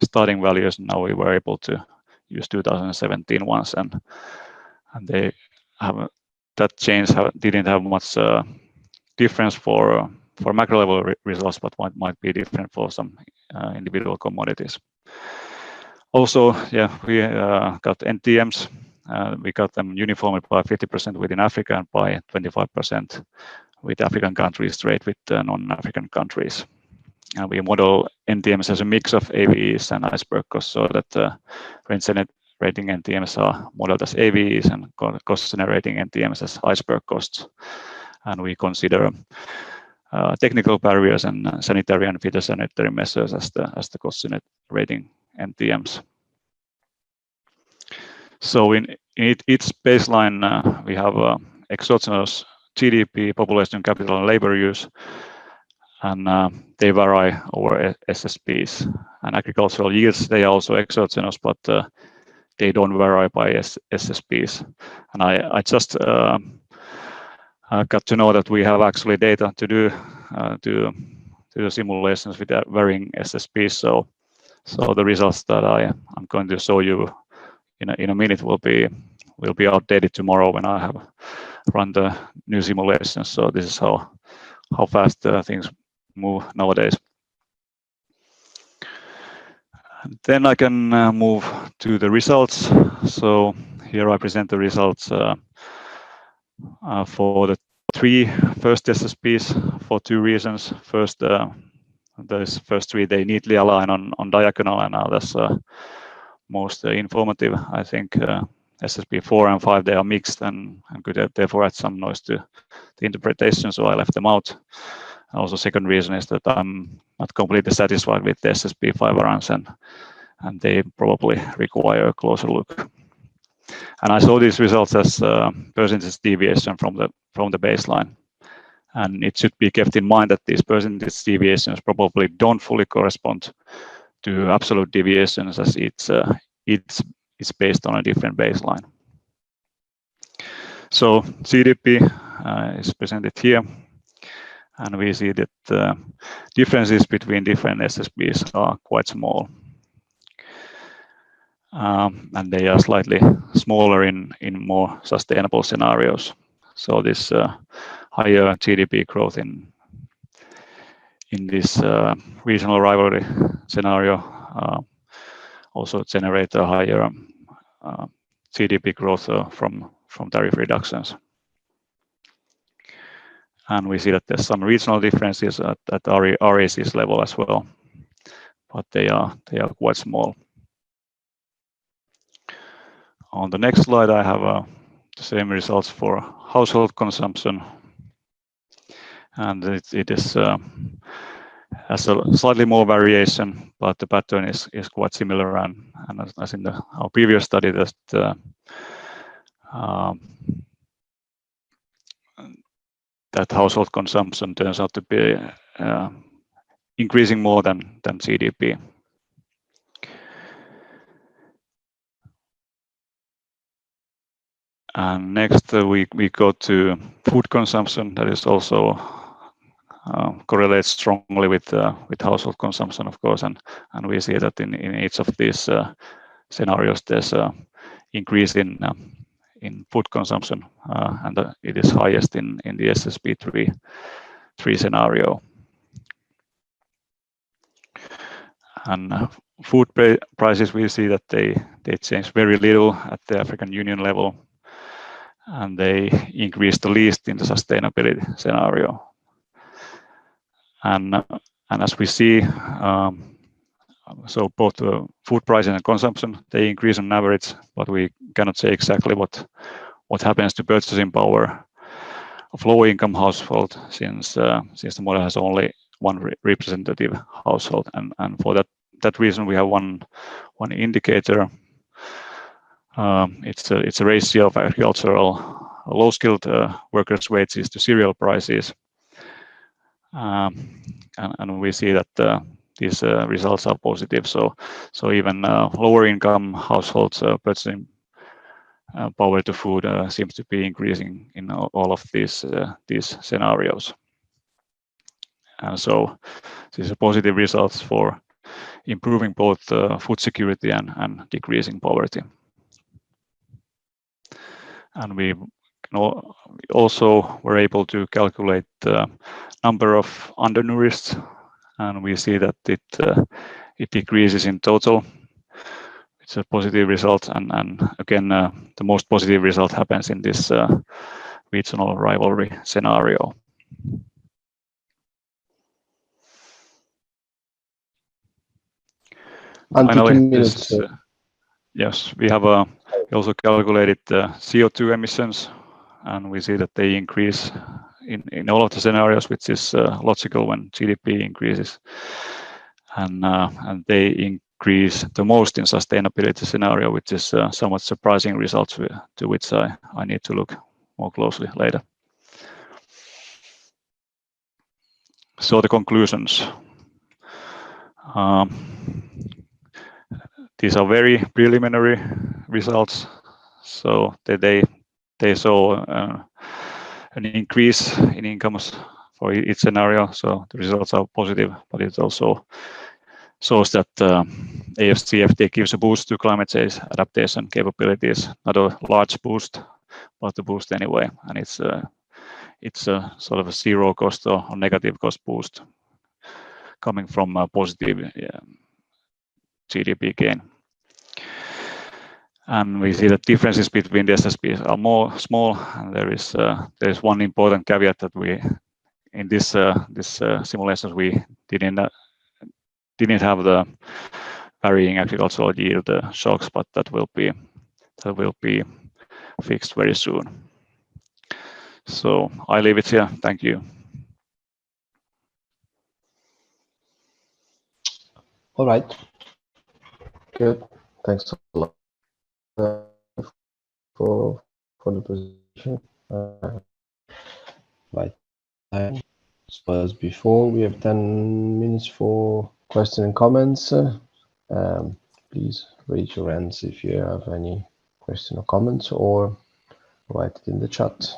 starting values. Now we were able to use 2017 ones, and they have that change didn't have much difference for macro level results, but might be different for some individual commodities. Also, yeah, we got NTMs. We got them uniformly by 50% within Africa and by 25% with African countries trade with non-African countries. And we model NTMs as a mix of AVEs and iceberg costs, so that range generating NTMs are modeled as AVEs and cost generating NTMs as iceberg costs. And we consider technical barriers and sanitary and phytosanitary measures as the cost generating NTMs. So in each baseline, we have exogenous GDP, population, capital, and labor use, and they vary over SSPs. And agricultural yields, they are also exogenous, but they don't vary by SSPs. And I just got to know that we have actually data to do the simulations with varying SSPs. So the results that I'm going to show you in a minute will be outdated tomorrow when I have run the new simulations. So this is how fast things move nowadays. And then I can move to the results. So here I present the results for the three first SSPs for two reasons. First, those first three, they neatly align on diagonal, and now that's most informative. I think SSP 4 and 5, they are mixed and could therefore add some noise to the interpretation, so I left them out. Also, second reason is that I'm not completely satisfied with the SSP 5 runs, and they probably require a closer look. And I saw these results as percentage deviation from the baseline. And it should be kept in mind that these percentage deviations probably don't fully correspond to absolute deviations, as it's based on a different baseline. So GDP is presented here, and we see that differences between different SSPs are quite small. And they are slightly smaller in more sustainable scenarios. So this higher GDP growth in this regional rivalry scenario also generate a higher GDP growth from tariff reductions. And we see that there's some regional differences at RAC's level as well, but they are quite small. On the next slide, I have the same results for household consumption, and it is has a slightly more variation, but the pattern is quite similar. And as in our previous study, that household consumption turns out to be increasing more than GDP. And next we go to food consumption. That is also correlates strongly with household consumption, of course, and we see that in each of these scenarios there's an increase in food consumption, and it is highest in the SSP 3 scenario. And food prices, we see that they change very little at the African Union level, and they increase the least in the sustainability scenario. And as we see, so both the food prices and consumption, they increase on average, but we cannot say exactly what happens to purchasing power of low-income household, since the model has only one representative household, and for that reason we have one indicator. It's a ratio of agricultural low-skilled workers' wages to cereal prices, and we see that these results are positive. So even lower income households purchasing power to food seems to be increasing in all of these scenarios. And so these are positive results for improving both food security and decreasing poverty. And we also were able to calculate the number of undernourished, and we see that it decreases in total. It's a positive result, and again, the most positive result happens in this regional rivalry scenario. Finally, yes, we have also calculated the CO2 emissions, and we see that they increase in all of the scenarios, which is logical when GDP increases, and they increase the most in sustainability scenario, which is somewhat surprising results to which I need to look more closely later. So the conclusions. These are very preliminary results, so they saw an increase in incomes for each scenario, so the results are positive, but it also shows that AFCFTA gives a boost to climate change adaptation capabilities, not a large boost, but a boost anyway, and it's a sort of a zero cost or negative cost boost coming from a positive GDP gain. And we see that differences between the SSPs are more small, and there is one important caveat that we in this simulations we didn't have the varying agricultural yield shocks, but that will be fixed very soon. So I leave it here. Thank you. All right. Good. Thanks a lot for the presentation. Right. So as before, we have 10 minutes for questions and comments. Please raise your hands if you have any question or comments, or write it in the chat.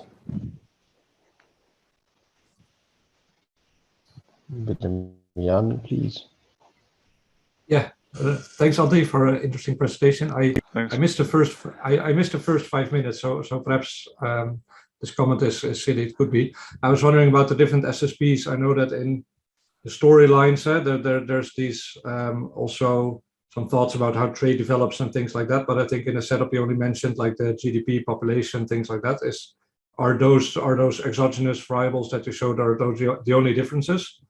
Jan, please. Yeah, thanks, Antti, for an interesting presentation. I missed the first 5 minutes, so perhaps this comment is silly. It could be. I was wondering about the different SSPs. I know that in the storylines, there's these also some thoughts about how trade develops and things like that. But I think in the setup you only mentioned like the GDP, population, things like that. Are those exogenous variables that you showed, are those the only differences?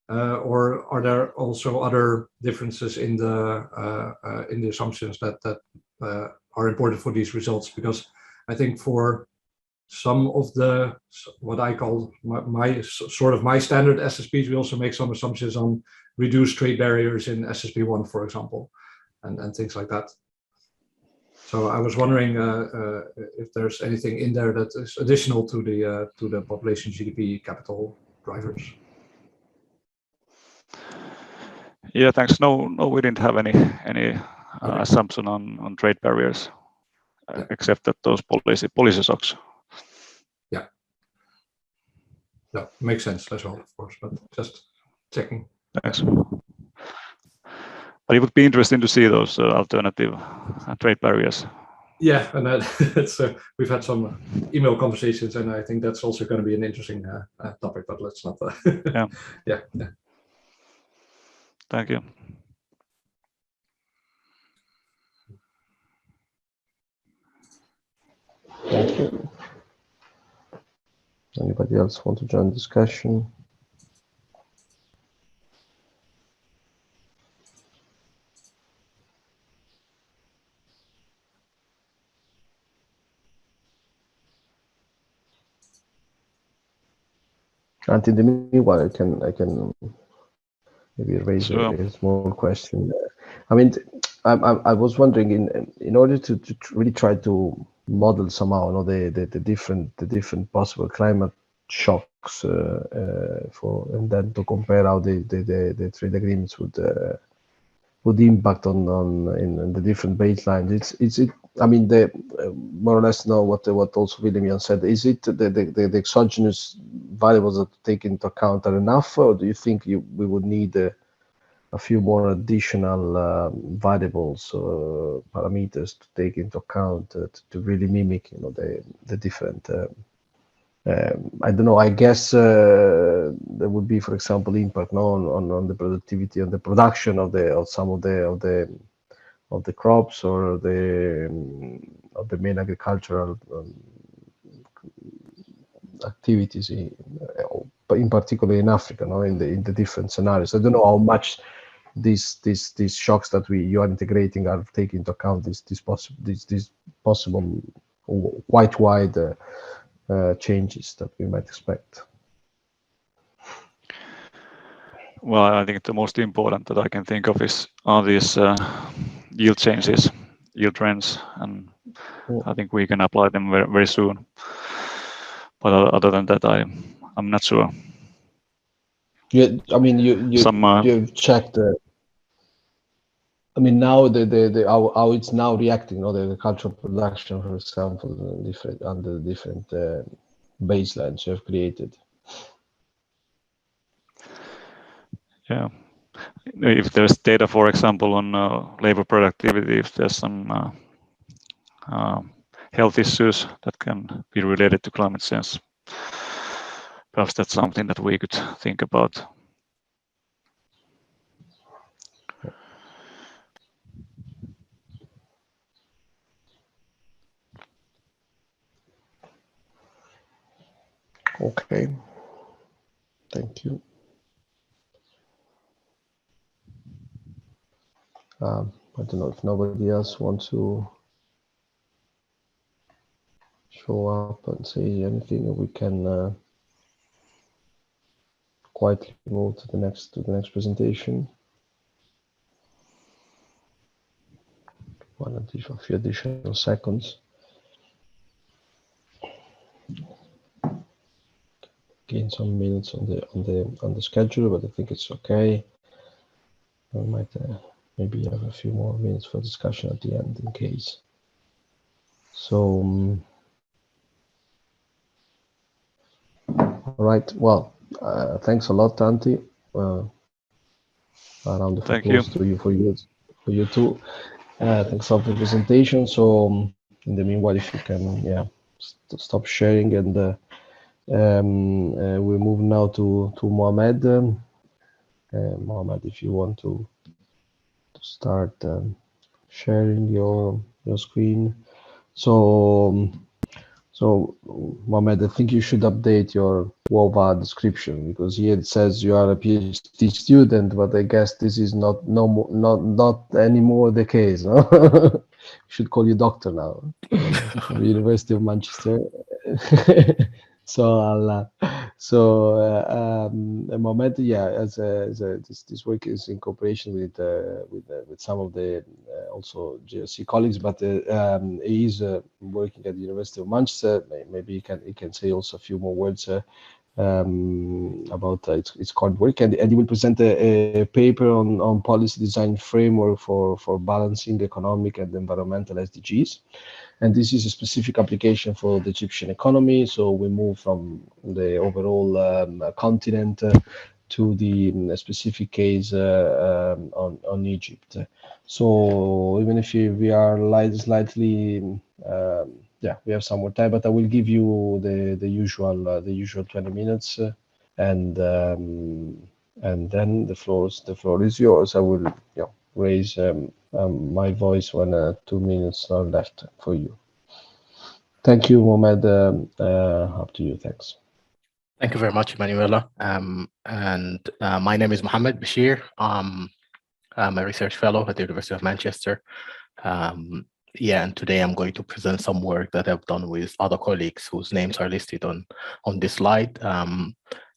Or are there also other differences in the assumptions that are important for these results? Because I think for some of the what I call my standard SSPs, we also make some assumptions on reduced trade barriers in SSP1, for example, and things like that. So I was wondering if there's anything in there that is additional to the population, GDP, capital drivers. Yeah, thanks. No, we didn't have any assumption on trade barriers, except that those policy shocks. Yeah. Yeah, makes sense. That's all, of course, but just checking. Thanks. But it would be interesting to see those alternative trade barriers. Yeah, and that's we've had some email conversations, and I think that's also going to be an interesting topic. But let's not. Yeah. Yeah. Thank you. Thank you. Anybody else want to join the discussion? And in the meanwhile, I can maybe raise Sure. a small question. I mean, I was wondering, in order to really try to model somehow, you know, the different possible climate shocks for, and then to compare how the trade agreements would impact on in the different baselines. It's I mean, the more or less know what also William said. Is it the exogenous variables that take into account are enough, or do you think we would need a few more additional variables, parameters to take into account to really mimic, you know, the different? I don't know. I guess there would be, for example, impact on the productivity and the production of some of the crops or of the main agricultural activities in particular in Africa, no, in the different scenarios. I don't know how much these shocks that you are integrating are taking into account these possible quite wide changes that we might expect. Well, I think the most important that I can think of are these yield changes, yield trends, and I think we can apply them very, very soon. But other than that, I'm not sure. Yeah, I mean, you've checked. I mean, now how it's now reacting, you know, the agricultural production, for example, under different baselines you have created. Yeah, if there's data, for example, on labor productivity, if there's some health issues that can be related to climate change, perhaps that's something that we could think about. Okay, thank you. I don't know if nobody else wants to show up and say anything. We can quietly move to the next presentation. A few additional seconds. Gain some minutes on the schedule, but I think it's okay. I might maybe have a few more minutes for discussion at the end in case. So, all right. Well, thanks a lot, Antti. A round of applause to you for you too. Thanks for the presentation. So, in the meanwhile, if you can, stop sharing, and we move now to Mohammed. Mohammed, if you want to start sharing your screen. So Mohammed, I think you should update your WOVA description, because here it says you are a PhD student, but I guess this is not anymore the case. No? Should call you doctor now. From the University of Manchester. So Mohammed, this work is in cooperation with some of the also GRC colleagues, but he is working at the University of Manchester. Maybe he can say also a few more words about its current work, and he will present a paper on policy design framework for balancing economic and environmental SDGs. And this is a specific application for the Egyptian economy. So we move from the overall continent to the specific case on Egypt. So even if we are slightly, we have some more time, but I will give you the usual 20 minutes, and then the floor is yours. I will raise my voice when 2 minutes are left for you. Thank you, Mohammed. Up to you. Thanks. Thank you very much, Emanuele. And my name is Mohammed Basheer. I'm a research fellow at the University of Manchester. And today I'm going to present some work that I've done with other colleagues whose names are listed on this slide.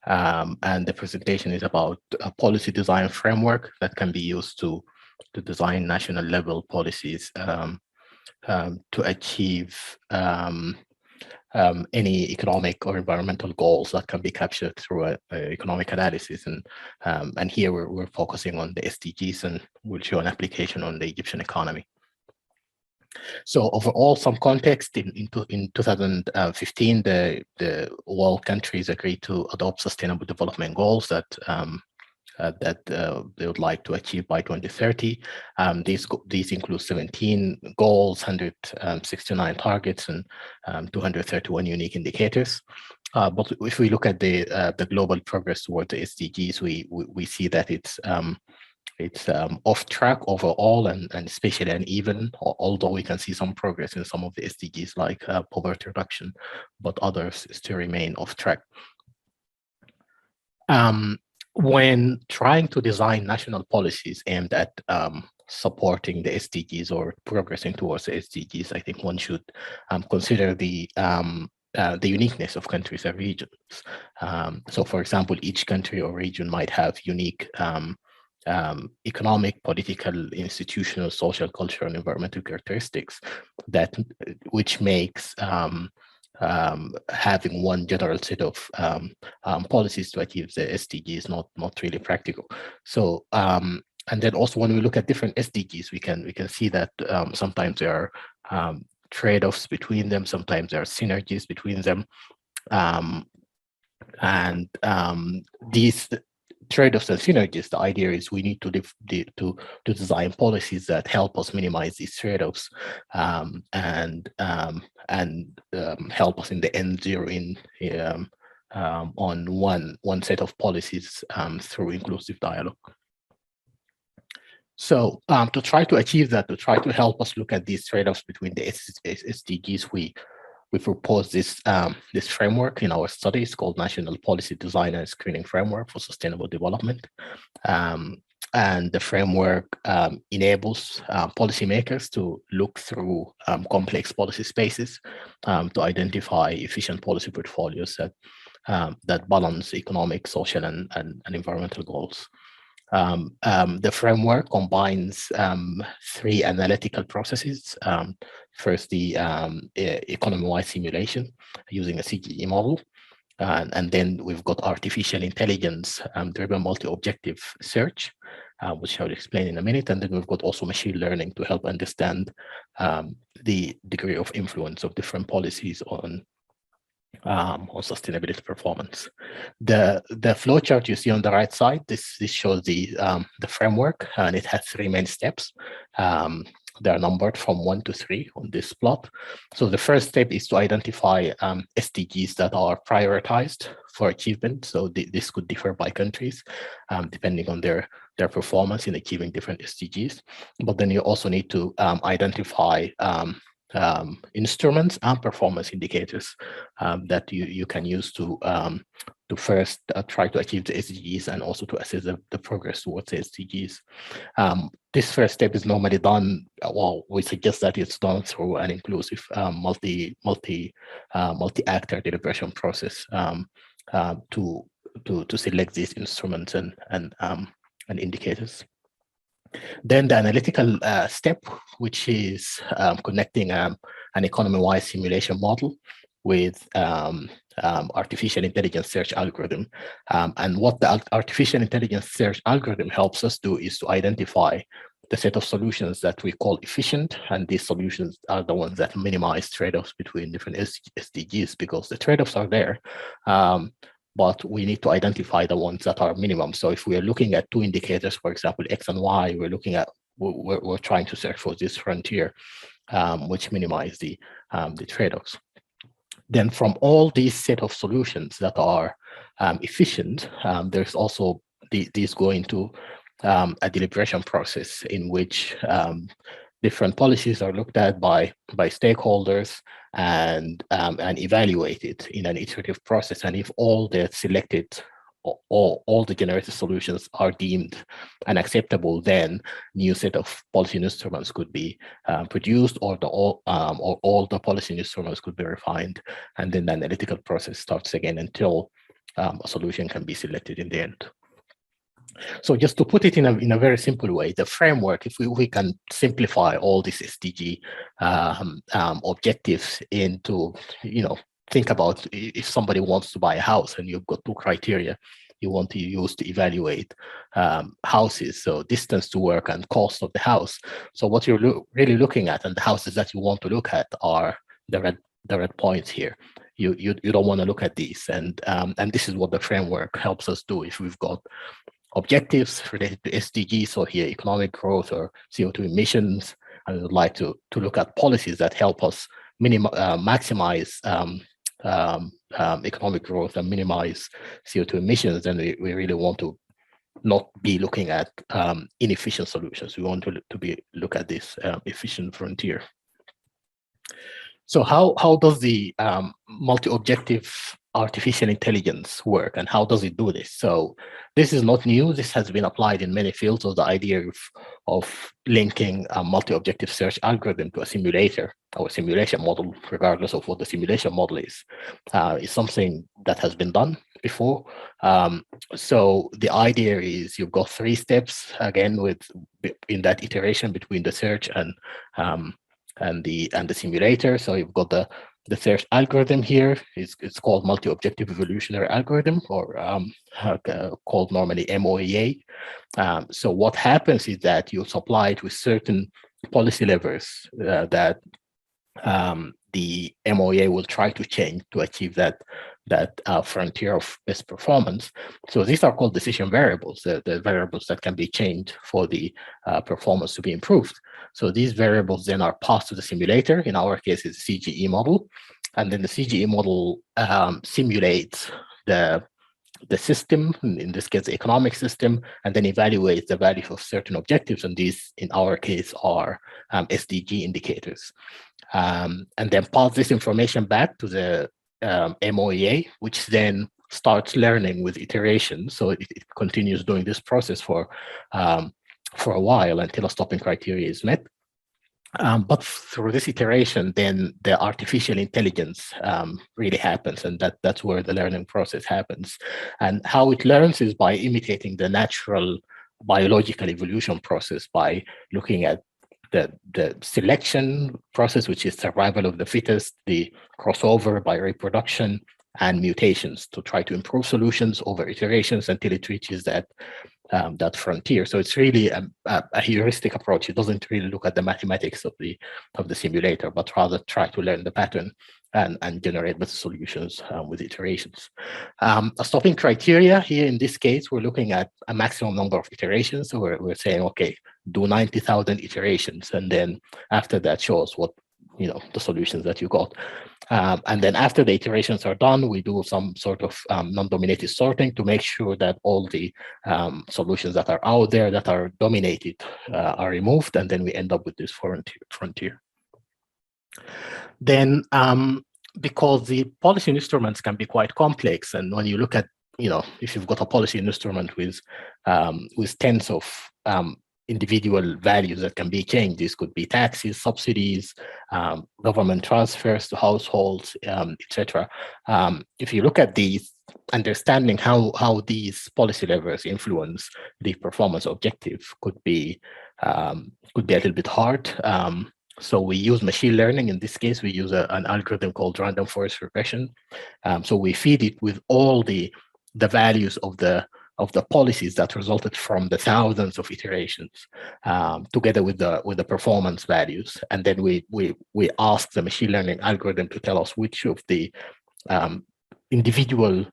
And the presentation is about a policy design framework that can be used to design national level policies to achieve any economic or environmental goals that can be captured through a economic analysis. And here we're focusing on the SDGs, and we'll show an application on the Egyptian economy. So overall, some context, in 2015, the world countries agreed to adopt sustainable development goals that they would like to achieve by 2030. These include 17 goals, 169 targets, and 231 unique indicators. But if we look at the global progress towards the SDGs, we see that it's off track overall, and especially uneven, although we can see some progress in some of the SDGs like poverty reduction, but others still remain off track. When trying to design national policies aimed at supporting the SDGs or progressing towards the SDGs, I think one should consider the uniqueness of countries and regions. So, for example, each country or region might have unique economic, political, institutional, social, cultural, and environmental characteristics which makes having one general set of policies to achieve the SDGs not really practical. So and then also when we look at different SDGs, we can see that sometimes there are trade-offs between them, sometimes there are synergies between them, and these trade-offs and synergies, the idea is we need to design policies that help us minimize these trade-offs and help us in the end zeroing on one set of policies through inclusive dialogue. So to try to achieve that, to try to help us look at these trade-offs between the SDGs, we propose this framework in our studies called National Policy Design and Screening Framework for Sustainable Development. And the framework enables policymakers to look through complex policy spaces to identify efficient policy portfolios that balance economic, social, and environmental goals. The framework combines three analytical processes. First, the economy-wide simulation using a CGE model. And then we've got artificial intelligence-driven multi-objective search, which I'll explain in a minute. And then we've got also machine learning to help understand the degree of influence of different policies on sustainability performance. The flowchart you see on the right side, this shows the framework, and it has three main steps. They are numbered from 1 to 3 on this plot. So the first step is to identify SDGs that are prioritized for achievement. So this could differ by countries, depending on their performance in achieving different SDGs. But then you also need to identify instruments and performance indicators that you can use to first try to achieve the SDGs and also to assess the progress towards the SDGs. This first step is normally done, well, we suggest that it's done through an inclusive multi-actor deliberation process to select these instruments and indicators. Then the analytical step, which is connecting an economy-wide simulation model with artificial intelligence search algorithm. And what the artificial intelligence search algorithm helps us do is to identify the set of solutions that we call efficient. And these solutions are the ones that minimize trade-offs between different SDGs, because the trade-offs are there. But we need to identify the ones that are minimum. So if we are looking at two indicators, for example, X and Y, we're trying to search for this frontier, which minimize the trade-offs. Then from all these set of solutions that are efficient, there's also these go into a deliberation process in which different policies are looked at by stakeholders and evaluated in an iterative process. And if all the selected all the generated solutions are deemed unacceptable, then new set of policy instruments could be produced, or all the policy instruments could be refined, and then the analytical process starts again until a solution can be selected in the end. So just to put it in a very simple way, the framework, if we can simplify all these SDG objectives into, think about if somebody wants to buy a house and you've got 2 criteria you want to use to evaluate houses, so distance to work and cost of the house. So what you're really looking at, and the houses that you want to look at, are the red points here. You don't want to look at these, and this is what the framework helps us do. If we've got objectives related to SDGs, so here economic growth or CO2 emissions, and we would like to look at policies that help us maximize economic growth and minimize CO2 emissions, then we really want to not be looking at inefficient solutions. We want to look at this efficient frontier. So how does the multi-objective artificial intelligence work, and how does it do this? So this is not new. This has been applied in many fields. So the idea of linking a multi-objective search algorithm to a simulator or a simulation model, regardless of what the simulation model is something that has been done before. So the idea is you've got 3 steps, again, in that iteration between the search and the simulator. So you've got the search algorithm here. It's called multi-objective evolutionary algorithm, or called normally MOEA. So what happens is that you supply it with certain policy levers that the MOEA will try to change to achieve that frontier of best performance. So these are called decision variables, the variables that can be changed for the performance to be improved. So these variables then are passed to the simulator. In our case, it's a CGE model. And then the CGE model simulates the system, in this case, the economic system, and then evaluates the value of certain objectives. And these, in our case, are SDG indicators. And then pass this information back to the MOEA, which then starts learning with iteration. So it continues doing this process for a while until a stopping criteria is met. But through this iteration, then the artificial intelligence really happens, and that's where the learning process happens. And how it learns is by imitating the natural biological evolution process, by looking at the selection process, which is survival of the fittest, the crossover by reproduction, and mutations to try to improve solutions over iterations until it reaches that frontier. So it's really a heuristic approach. It doesn't really look at the mathematics of the simulator, but rather try to learn the pattern and generate better solutions with iterations. A stopping criteria here, in this case, we're looking at a maximum number of iterations. So we're saying, okay, do 90,000 iterations, and then after that show us what, the solutions that you got. And then after the iterations are done, we do some sort of non-dominated sorting to make sure that all the solutions that are out there that are dominated are removed, and then we end up with this frontier. Then, because the policy instruments can be quite complex, and when you look at, if you've got a policy instrument with tens of individual values that can be changed. This could be taxes, subsidies, government transfers to households, etc. If you look at these, understanding how these policy levers influence the performance objective could be a little bit hard. So we use machine learning. In this case, we use an algorithm called random forest regression. So we feed it with all the values of the policies that resulted from the thousands of iterations, together with the performance values, and then we ask the machine learning algorithm to tell us which of the individual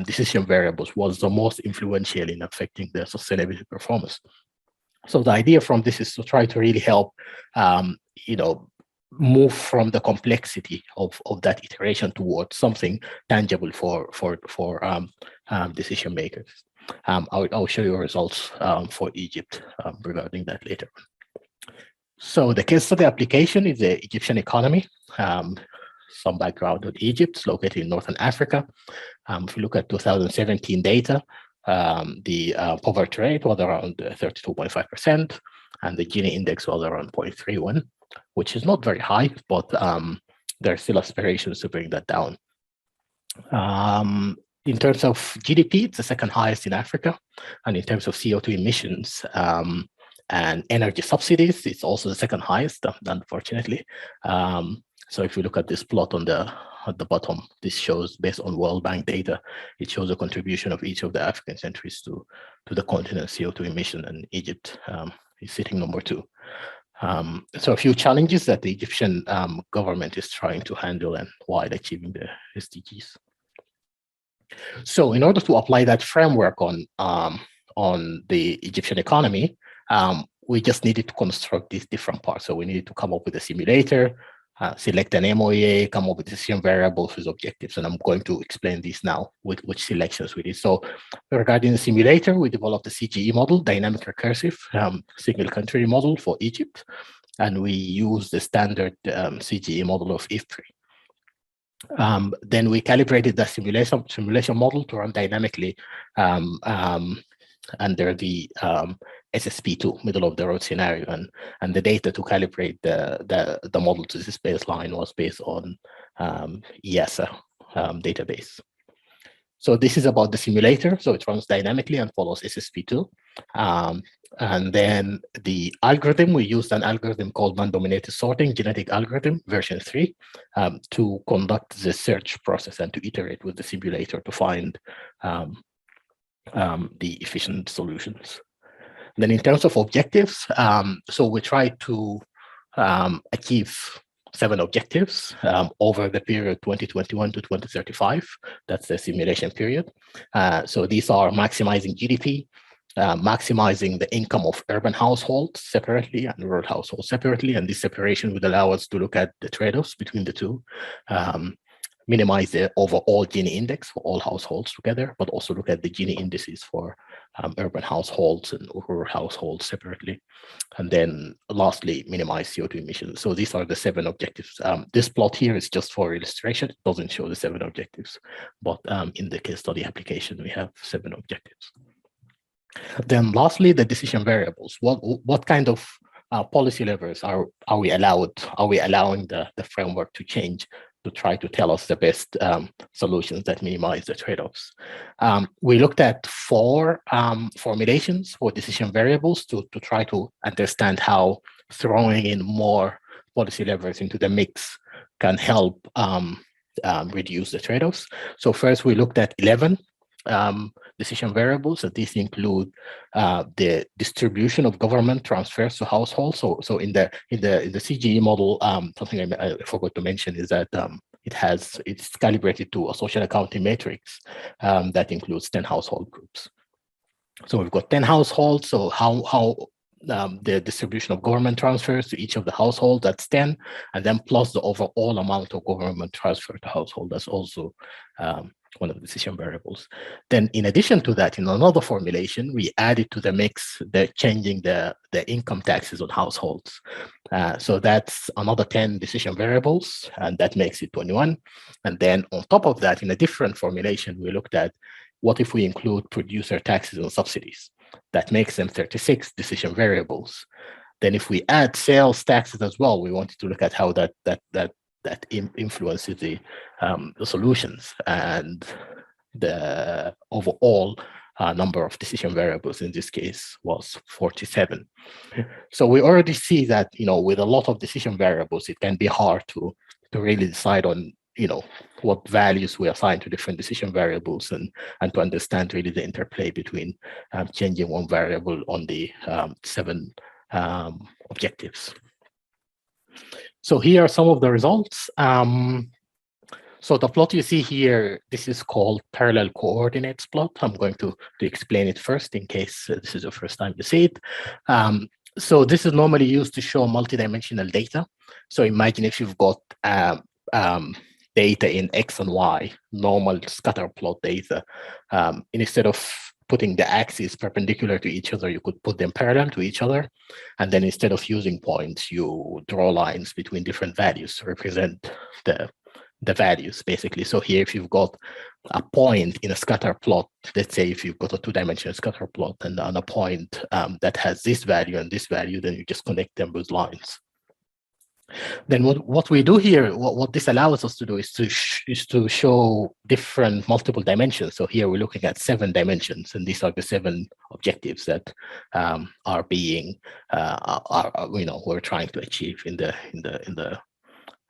decision variables was the most influential in affecting the sustainability performance. So the idea from this is to try to really help, move from the complexity of that iteration towards something tangible for decision makers. I'll show you results for Egypt regarding that later. So the case study application is the Egyptian economy. Some background on Egypt. It's located in Northern Africa. If you look at 2017 data, the poverty rate was around 32.5%, and the Gini index was around 0.31, which is not very high, but there are still aspirations to bring that down. In terms of GDP, it's the second highest in Africa. And in terms of CO2 emissions and energy subsidies, it's also the second highest, unfortunately. So if you look at this plot at the bottom, this shows, based on World Bank data, it shows a contribution of each of the African countries to the continent's CO2 emission, and Egypt is sitting number 2. So a few challenges that the Egyptian government is trying to handle and while achieving the SDGs. So in order to apply that framework on the Egyptian economy, we just needed to construct these different parts. So we needed to come up with a simulator, select an MOA, come up with decision variables with objectives. And I'm going to explain this now with which selections we did. So regarding the simulator, we developed a CGE model, dynamic recursive single country model for Egypt. And we used the standard CGE model of IFPRI. Then we calibrated the simulation model to run dynamically under the SSP2, middle of the road scenario, and the data to calibrate the model to this baseline was based on EASA database. So this is about the simulator. So it runs dynamically and follows SSP2. And then the algorithm, we used an algorithm called non-dominated sorting, genetic algorithm, version 3, to conduct the search process and to iterate with the simulator to find the efficient solutions. Then in terms of objectives, so we tried to achieve 7 objectives over the period 2021 to 2035. That's the simulation period. So these are maximizing GDP, maximizing the income of urban households separately and rural households separately. And this separation would allow us to look at the trade-offs between the two, minimize the overall Gini index for all households together, but also look at the Gini indices for urban households and rural households separately. And then lastly, minimize CO2 emissions. So these are the 7 objectives. This plot here is just for illustration. It doesn't show the 7 objectives, but in the case study application, we have 7 objectives. Then lastly, the decision variables. What kind of policy levers are we allowing the framework to change to try to tell us the best solutions that minimize the trade-offs? We looked at 4 formulations for decision variables to try to understand how throwing in more policy levers into the mix can help reduce the trade-offs. So first, we looked at 11 decision variables, and these include the distribution of government transfers to households. So in the CGE model, something I forgot to mention is that it's calibrated to a social accounting matrix that includes 10 household groups. So we've got 10 households. So how the distribution of government transfers to each of the households, that's 10, and then plus the overall amount of government transfer to household, that's also one of the decision variables. Then in addition to that, in another formulation, we added to the mix changing the income taxes on households. So that's another 10 decision variables, and that makes it 21. And then on top of that, in a different formulation, we looked at what if we include producer taxes and subsidies? That makes them 36 decision variables. Then if we add sales taxes as well, we wanted to look at how that influences the solutions, and the overall number of decision variables in this case was 47. So we already see that, with a lot of decision variables, it can be hard to really decide on, what values we assign to different decision variables, and to understand really the interplay between changing one variable on the 7 objectives. So here are some of the results. So the plot you see here, this is called parallel coordinates plot. I'm going to explain it first in case this is the first time you see it. So this is normally used to show multidimensional data. So imagine if you've got data in X and Y, normal scatter plot data. Instead of putting the axes perpendicular to each other, you could put them parallel to each other. And then instead of using points, you draw lines between different values to represent the values, basically. So here, if you've got a point in a scatter plot, let's say if you've got a 2-dimensional scatter plot and on a point that has this value and this value, then you just connect them with lines. Then what we do here, what this allows us to do is to show different multiple dimensions. So here we're looking at 7 dimensions, and these are the 7 objectives that are being we're trying to achieve in the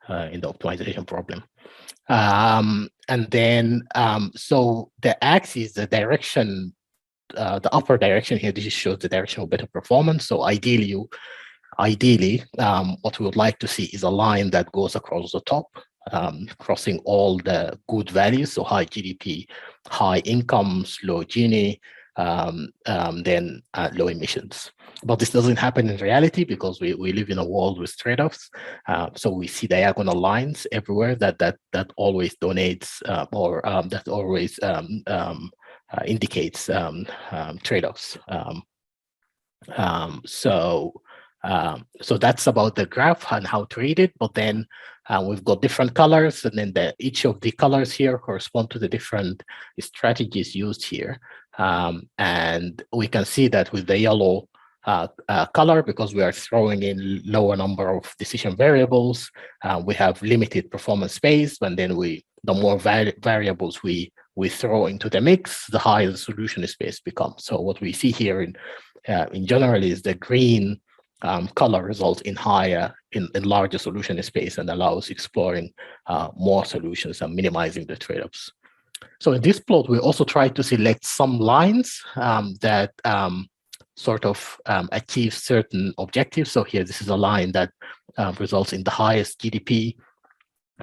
optimization problem. And then so the axis, the direction, the upper direction here, this shows the direction of better performance. So ideally, what we would like to see is a line that goes across the top, crossing all the good values, so high GDP, high incomes, low Gini, then low emissions. But this doesn't happen in reality because we live in a world with trade-offs. So we see diagonal lines everywhere that always donates or that always indicates trade-offs. So that's about the graph and how to read it. But then we've got different colors, and then each of the colors here correspond to the different strategies used here. And we can see that with the yellow color, because we are throwing in lower number of decision variables, we have limited performance space, and then the more variables we throw into the mix, the higher the solution space becomes. So what we see here in general is the green color results in larger solution space and allows exploring more solutions and minimizing the trade-offs. So in this plot, we also try to select some lines that sort of achieve certain objectives. So here, this is a line that results in the highest GDP.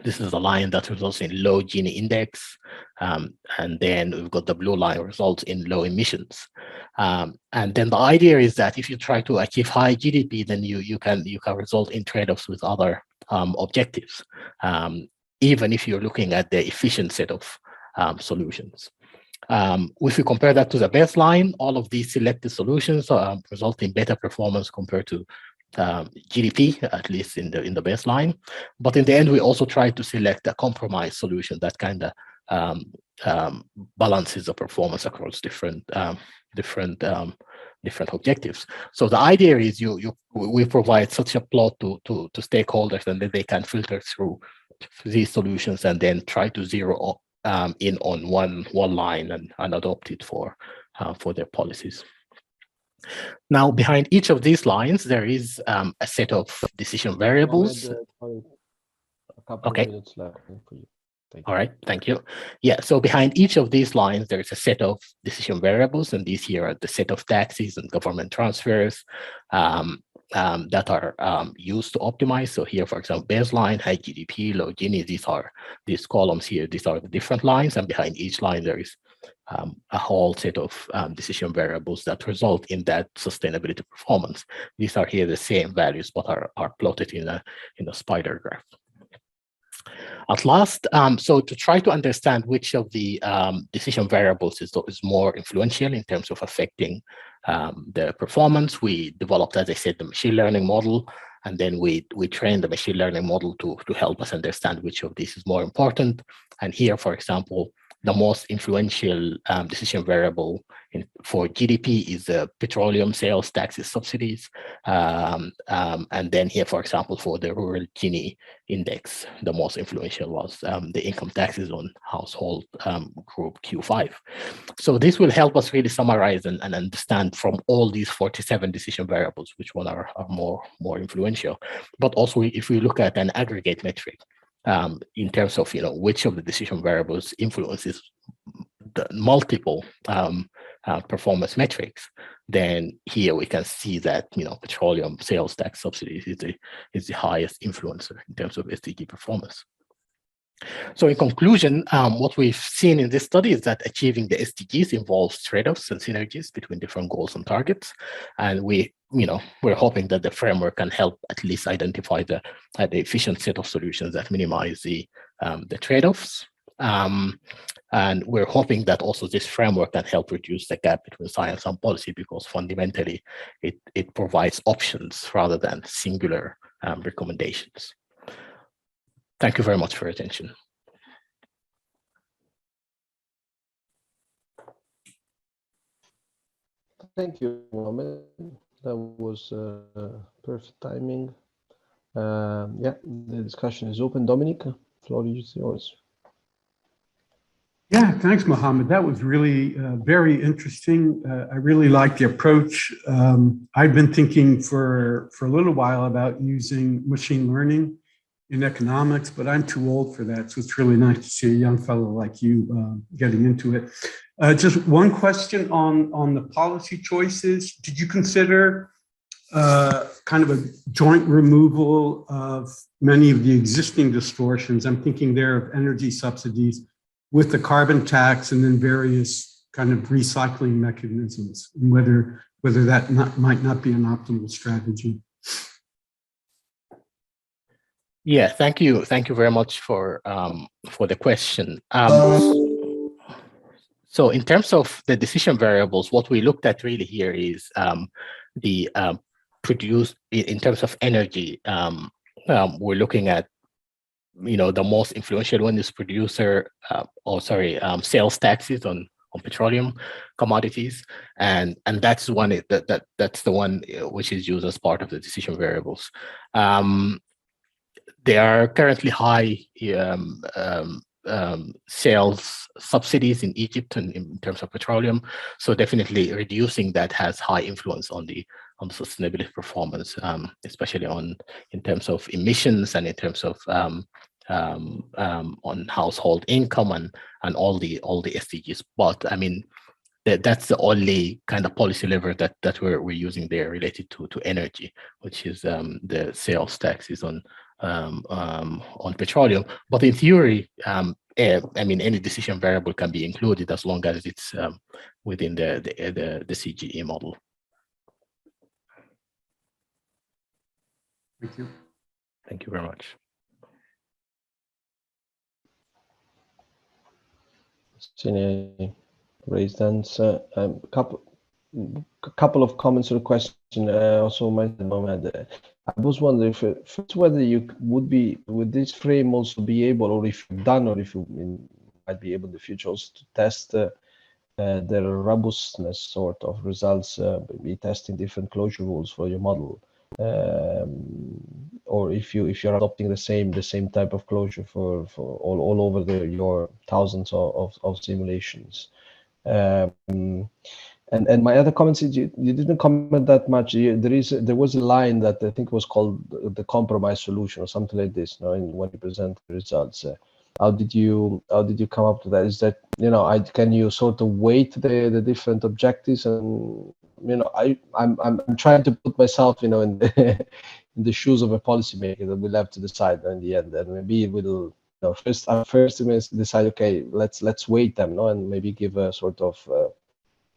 This is a line that results in low Gini index. And then we've got the blue line results in low emissions. And then the idea is that if you try to achieve high GDP, then you can result in trade-offs with other objectives, even if you're looking at the efficient set of solutions. If we compare that to the baseline, all of these selected solutions result in better performance compared to GDP, at least in the baseline. But in the end, we also try to select a compromise solution that kind of balances the performance across different objectives. So the idea is we provide such a plot to stakeholders, and then they can filter through these solutions and then try to zero in on one line and adopt it for their policies. Now, behind each of these lines, there is a set of decision variables. Mohammed, a couple Okay. of minutes left for you. All right, thank you. Yeah, so behind each of these lines, there is a set of decision variables, and these here are the set of taxes and government transfers that are used to optimize. So here, for example, baseline, high GDP, low Gini, these columns here, these are the different lines, and behind each line, there is a whole set of decision variables that result in that sustainability performance. These are here the same values, but are plotted in a spider graph. At last, so to try to understand which of the decision variables is more influential in terms of affecting the performance, we developed, as I said, the machine learning model, and then we trained the machine learning model to help us understand which of these is more important. And here, for example, the most influential decision variable for GDP is the petroleum sales taxes subsidies. And then here, for example, for the rural Gini index, the most influential was the income taxes on household group Q5. So this will help us really summarize and understand from all these 47 decision variables, which one are more influential. But also, if we look at an aggregate metric, in terms of which of the decision variables influences the multiple performance metrics, then here we can see that petroleum sales tax subsidies is the highest influencer in terms of SDG performance. So in conclusion, what we've seen in this study is that achieving the SDGs involves trade-offs and synergies between different goals and targets, and we're hoping that the framework can help at least identify the efficient set of solutions that minimize the trade-offs. And we're hoping that also this framework can help reduce the gap between science and policy, because fundamentally it provides options rather than singular recommendations. Thank you very much for your attention. Thank you, Mohammed. That was perfect timing. Yeah, the discussion is open. Dominique, floor is yours. Yeah, thanks, Mohammed. That was really very interesting. I really like the approach. I've been thinking for a little while about using machine learning in economics, but I'm too old for that. So it's really nice to see a young fellow like you getting into it. Just one question on the policy choices. Did you consider kind of a joint removal of many of the existing distortions? I'm thinking there of energy subsidies with the carbon tax and then various kind of recycling mechanisms, and whether that might not be an optimal strategy. Yeah, thank you very much for the question. So in terms of the decision variables, what we looked at really here is the produced in terms of energy. We're looking at, the most influential one is sales taxes on petroleum commodities, and that's one that's the one which is used as part of the decision variables. There are currently high sales subsidies in Egypt in terms of petroleum, so definitely reducing that has high influence on the sustainability performance, especially in terms of emissions and in terms of on household income and all the SDGs. But I mean, that's the only kind of policy lever that we're using there related to energy, which is the sales taxes on petroleum. But in theory, I mean, any decision variable can be included as long as it's within the CGE model. Thank you. Thank you very much. Any raised hands? A couple of comments or question. Also, Mohammed, I was wondering first whether you would this frame also be able, or if you've done, or if you might be able in the future also to test the robustness sort of results, be testing different closure rules for your model, or if you're adopting the same type of closure for all over your thousands of simulations. And my other comments is you didn't comment that much. There was a line that I think was called the compromise solution or something like this. When you present the results, how did you come up to that? Is that can you sort of weight the different objectives? And I'm trying to put myself in the shoes of a policymaker that will have to decide in the end, and maybe it will first decide, okay, let's weight them, and maybe give a sort of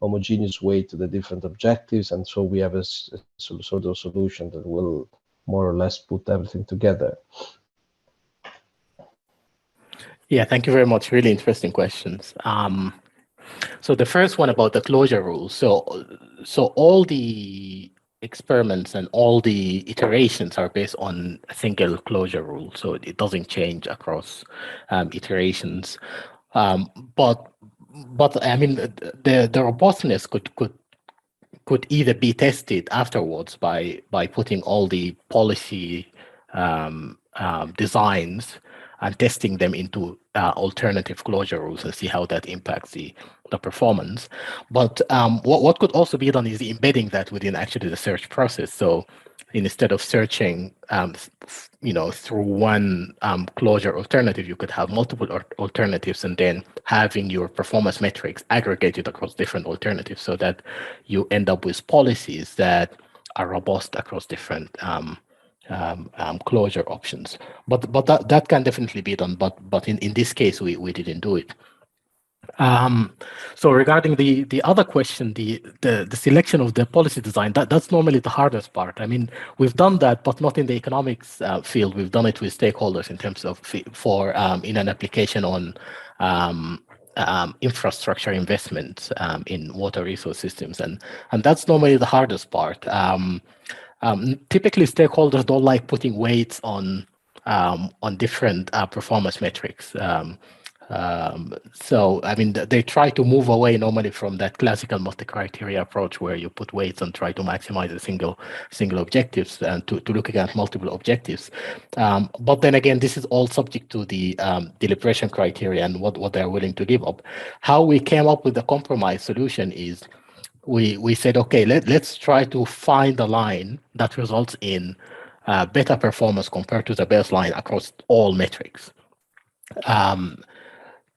homogeneous weight to the different objectives, and so we have a sort of solution that will more or less put everything together. Yeah, thank you very much. Really interesting questions. So the first one about the closure rules. So all the experiments and all the iterations are based on a single closure rule, so it doesn't change across iterations. But I mean, the robustness could either be tested afterwards by putting all the policy designs and testing them into alternative closure rules and see how that impacts the performance. But what could also be done is embedding that within actually the search process. So instead of searching through one closure alternative, you could have multiple alternatives and then having your performance metrics aggregated across different alternatives so that you end up with policies that are robust across different closure options. But that can definitely be done. But in this case, we didn't do it. So regarding the other question, the selection of the policy design, that's normally the hardest part. I mean, we've done that, but not in the economics field. We've done it with stakeholders in terms of in an application on infrastructure investments in water resource systems, and that's normally the hardest part. Typically, stakeholders don't like putting weights on different performance metrics. So, I mean, they try to move away normally from that classical multi-criteria approach where you put weights and try to maximize a single objectives and to looking at multiple objectives. But then again, this is all subject to the deliberation criteria and what they're willing to give up. How we came up with the compromise solution is we said, okay, let's try to find a line that results in better performance compared to the baseline across all metrics.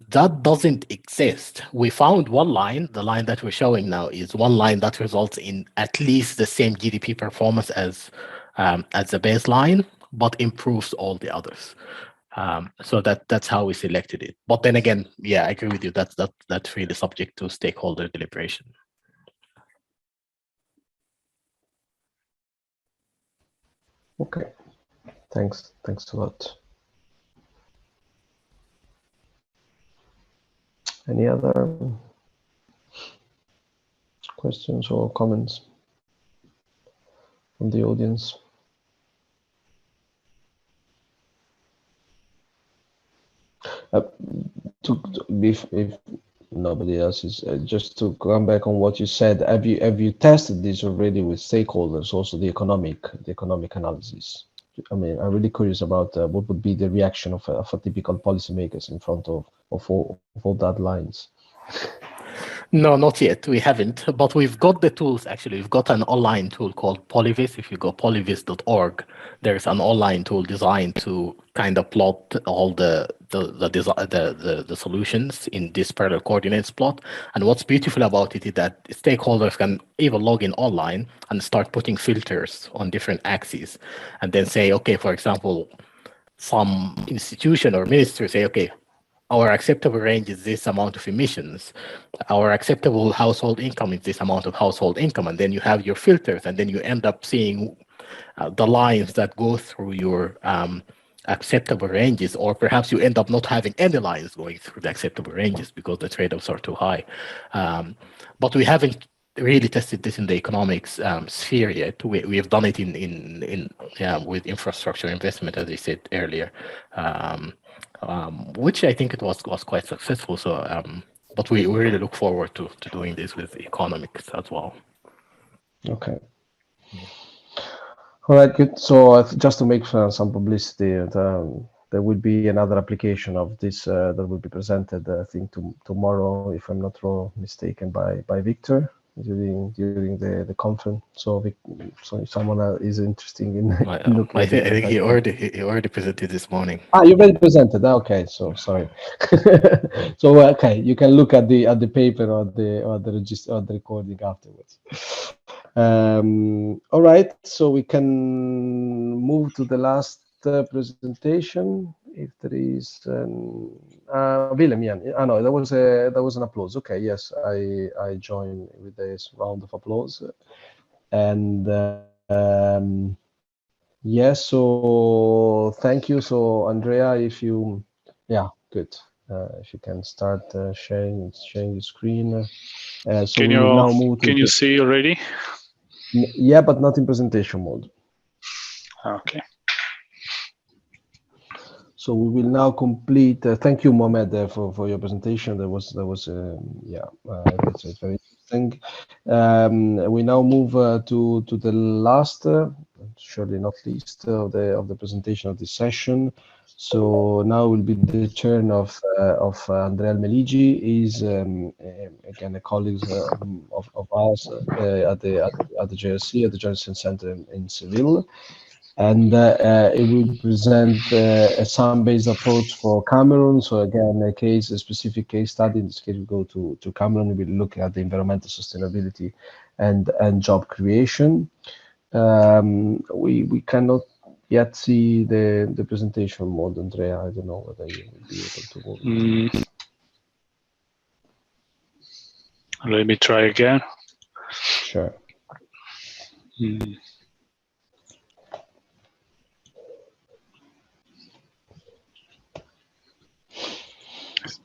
That doesn't exist. We found one line, the line that we're showing now is one line that results in at least the same GDP performance as the baseline, but improves all the others. So that's how we selected it. But then again, yeah, I agree with you. That's really subject to stakeholder deliberation. Okay, thanks a lot. Any other questions or comments from the audience? If nobody else is, just to come back on what you said, have you tested this already with stakeholders, also the economic analysis? I mean, I'm really curious about what would be the reaction of a typical policymakers in front of all that lines. No, not yet. We haven't, but we've got the tools. Actually, we've got an online tool called Polyvis. If you go polyvis.org, there's an online tool designed to kind of plot all the solutions in this parallel coordinates plot. And what's beautiful about it is that stakeholders can even log in online and start putting filters on different axes, and then say, okay, for example, some institution or ministry say, okay, our acceptable range is this amount of emissions. Our acceptable household income is this amount of household income. And then you have your filters, and then you end up seeing the lines that go through your acceptable ranges, or perhaps you end up not having any lines going through the acceptable ranges because the trade-offs are too high. But we haven't really tested this in the economics sphere yet. We have done it with infrastructure investment, as I said earlier. Which I think it was quite successful. So, but we really look forward to doing this with economics as well. Okay. All right, good. So just to make some publicity, there will be another application of this that will be presented, I think, tomorrow, if I'm not mistaken, by Victor during the conference. So if someone is interested in looking, I think he already presented this morning. You already presented. Okay, so sorry. So okay, you can look at the paper or the register or the recording afterwards. All right, so we can move to the last presentation. If there is, Willem, yeah. No, that was an applause. Okay, yes, I join with this round of applause, and yes. So thank you. So Andrea, if you, yeah, good. If you can start sharing the screen. So we will now move to. Can you see already? Yeah, but not in presentation mode. Okay. So we will now complete. Thank you, Mohammed, for your presentation. That was yeah, it's very interesting. We now move to the last, surely not least, of the presentation of this session. So now will be the turn of Andrea El Meligi. He's again a colleague of ours at the JRC, at the Johnson Center in Seville. And it will present a sum-based approach for Cameroon. So again, a specific case study. In this case, we go to Cameroon. We'll look at the environmental sustainability and job creation. We cannot yet see the presentation mode, Andrea. I don't know whether you will be able to move. Let me try again. Sure.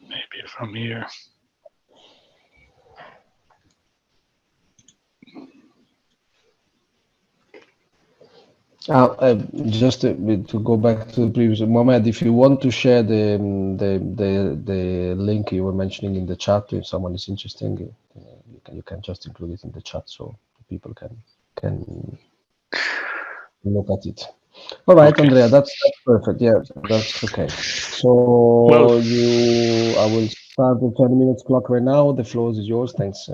Maybe from here. Just to go back to the previous, Mohammed, if you want to share the link you were mentioning in the chat, if someone is interested, you can just include it in the chat so people can look at it. All right, Okay. Andrea, that's perfect. Yeah, that's okay. So Well, I will start the 20 minutes clock right now. The floor is yours. Thanks.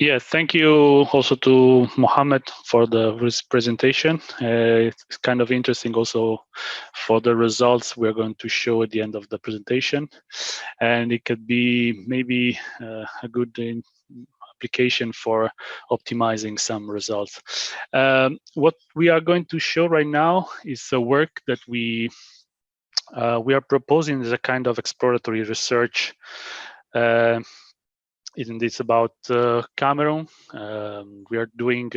yeah, thank you also to Mohammed for this presentation. It's kind of interesting also for the results we're going to show at the end of the presentation. And it could be maybe a good application for optimizing some results. What we are going to show right now is a work that we are proposing as a kind of exploratory research. It's about Cameroon. We are doing,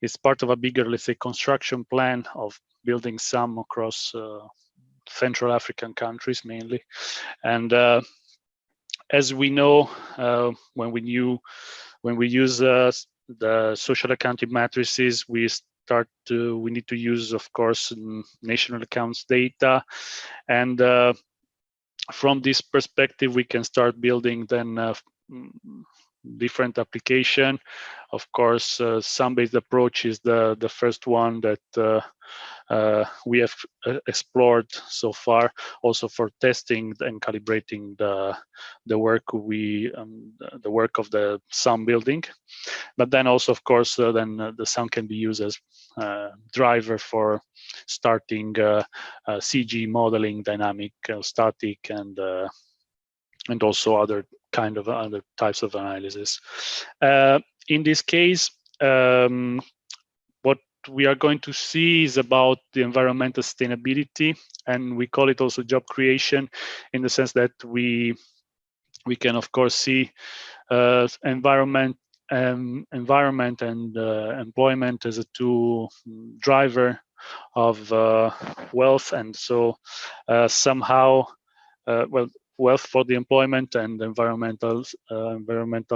it's part of a bigger, let's say, construction plan of building some across Central African countries mainly. And as we know, when we use the social accounting matrices, we need to use, of course, national accounts data. And from this perspective, we can start building then different application. Of course, sum-based approach is the first one that we have explored so far, also for testing and calibrating the work the work of the sum building. But then also, of course, then the sum can be used as driver for starting CG modeling, dynamic, static, and also other types of analysis. In this case, what we are going to see is about the environmental sustainability, and we call it also job creation, in the sense that we can, of course, see environment and employment as a two driver of wealth, and so somehow, wealth for the employment and environmental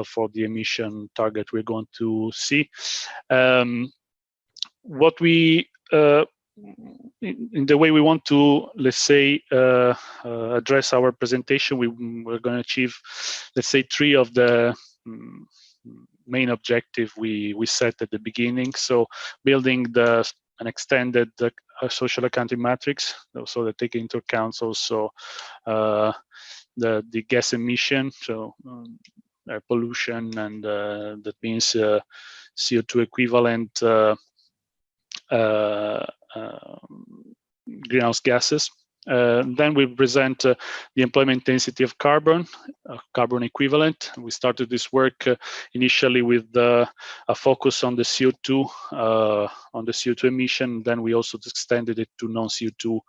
for the emission target we're going to see. What we in the way we want to, let's say, address our presentation, we're going to achieve, let's say, three of the main objective we set at the beginning. So building an extended social accounting matrix, so that take into account also the gas emission, so air pollution, and that means CO2 equivalent greenhouse gases. Then we present the employment intensity of carbon equivalent. We started this work initially with a focus on the CO2 emission. Then we also extended it to non-CO2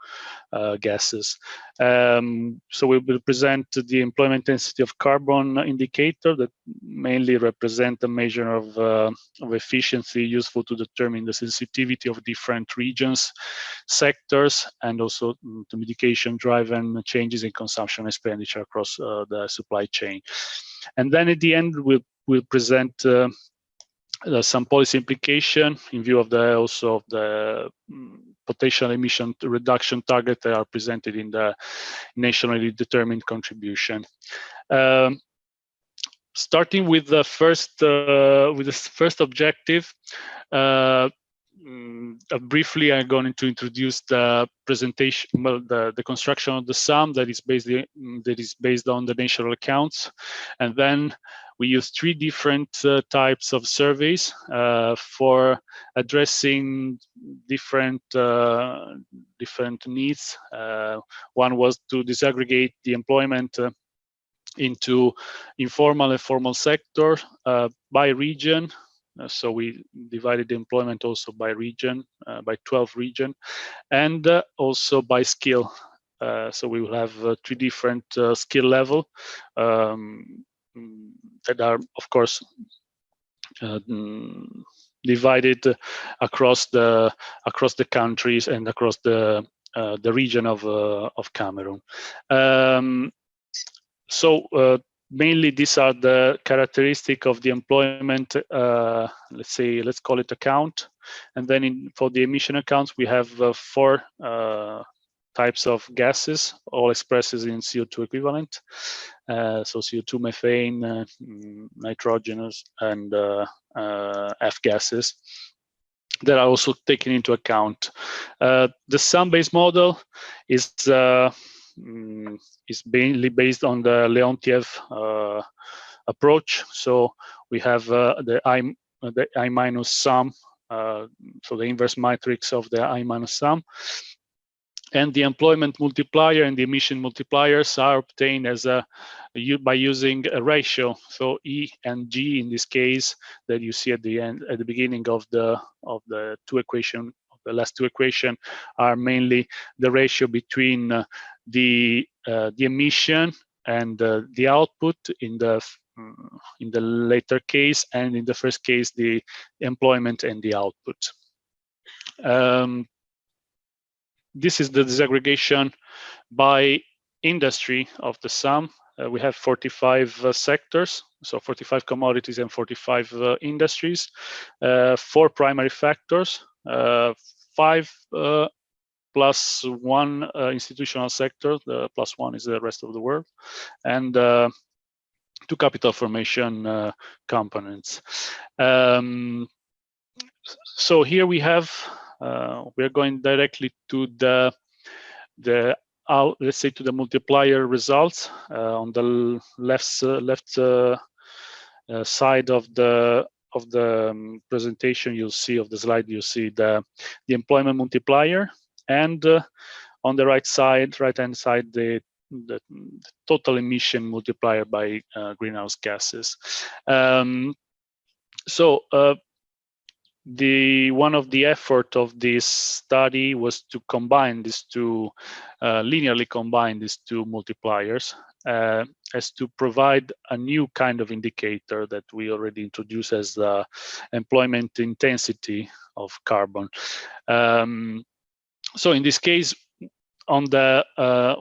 gases. So we will present the employment intensity of carbon indicator that mainly represent a measure of efficiency useful to determine the sensitivity of different regions, sectors, and also to mitigation-driven changes in consumption expenditure across the supply chain. And then at the end, we'll present some policy implication in view of the potential emission reduction target that are presented in the nationally determined contribution. Starting with the first objective. Briefly, I'm going to introduce the presentation, the construction of the sum that is based on the national accounts, and then we use three different types of surveys for addressing different needs. One was to disaggregate the employment into informal and formal sector by region. So we divided the employment also by region, by 12 regions, and also by skill. So we will have three different skill level that are, of course, divided across the countries and across the region of Cameroon. So mainly these are the characteristic of the employment, let's call it account. And then for the emission accounts, we have 4 types of gases, all expressed in CO2 equivalent. So CO2, methane, nitrogenous, and F gases that are also taken into account. The sum-based model is mainly based on the Leontiev approach. So we have the I minus sum, so the inverse matrix of the I minus sum. And the employment multiplier and the emission multipliers are obtained as by using a ratio. So E and G in this case that you see at the beginning of the last two equation are mainly the ratio between the emission and the output in the later case, and in the first case the employment and the output. This is the disaggregation by industry of the sum. We have 45 sectors, so 45 commodities and 45 industries, 4 primary factors, 5 plus 1 institutional sector, the plus 1 is the rest of the world, and 2 capital formation components. So here we have, we are going directly to let's say to the multiplier results. On the left side of the presentation, you'll see of the slide, you see the employment multiplier, and on the right hand side, the total emission multiplier by greenhouse gases. One of the effort of this study was to combine these two, linearly combine these two multipliers, as to provide a new kind of indicator that we already introduced as the employment intensity of carbon. So in this case, on the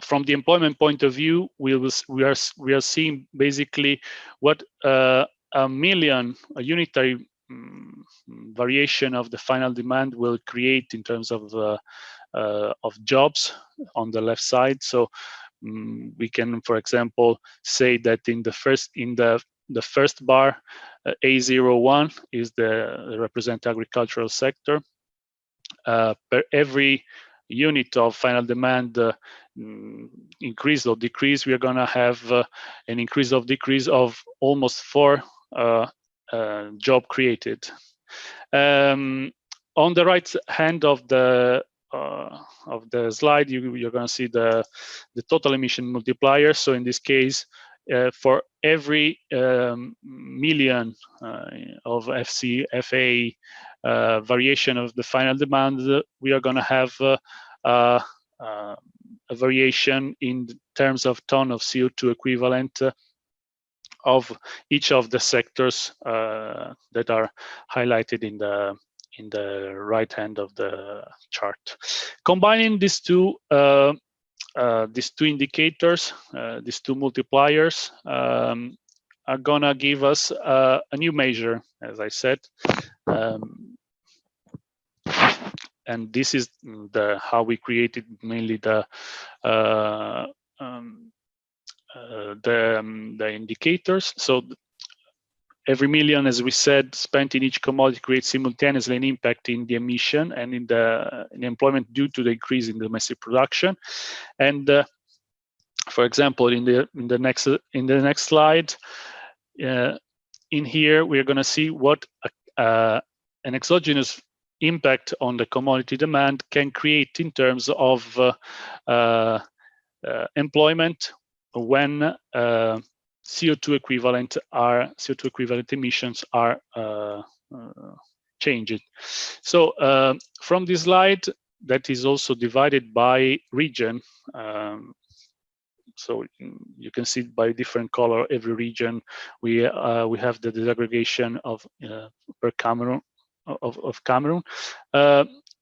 from the employment point of view, we are seeing basically what a unitary variation of the final demand will create in terms of jobs on the left side. So we can, for example, say that in the first bar, A01 is the represent agricultural sector. Per every unit of final demand increase or decrease, we are going to have an increase of decrease of almost 4 job created. On the right hand of the slide, you're going to see the total emission multiplier. So in this case, for every million of FA variation of the final demand, we are going to have a variation in terms of ton of CO2 equivalent of each of the sectors that are highlighted in the right hand of the chart. Combining these two indicators, these two multipliers, are gonna give us a new measure, as I said, and this is how we created mainly the indicators. So every million, as we said, spent in each commodity creates simultaneously an impact in the emission and in the employment due to the increase in domestic production. And for example, in the next slide, in here we're going to see what an exogenous impact on the commodity demand can create in terms of employment when CO2 equivalent emissions are changed. So from this slide, that is also divided by region. So you can see by different color every region. We have the disaggregation of per Cameroon of Cameroon.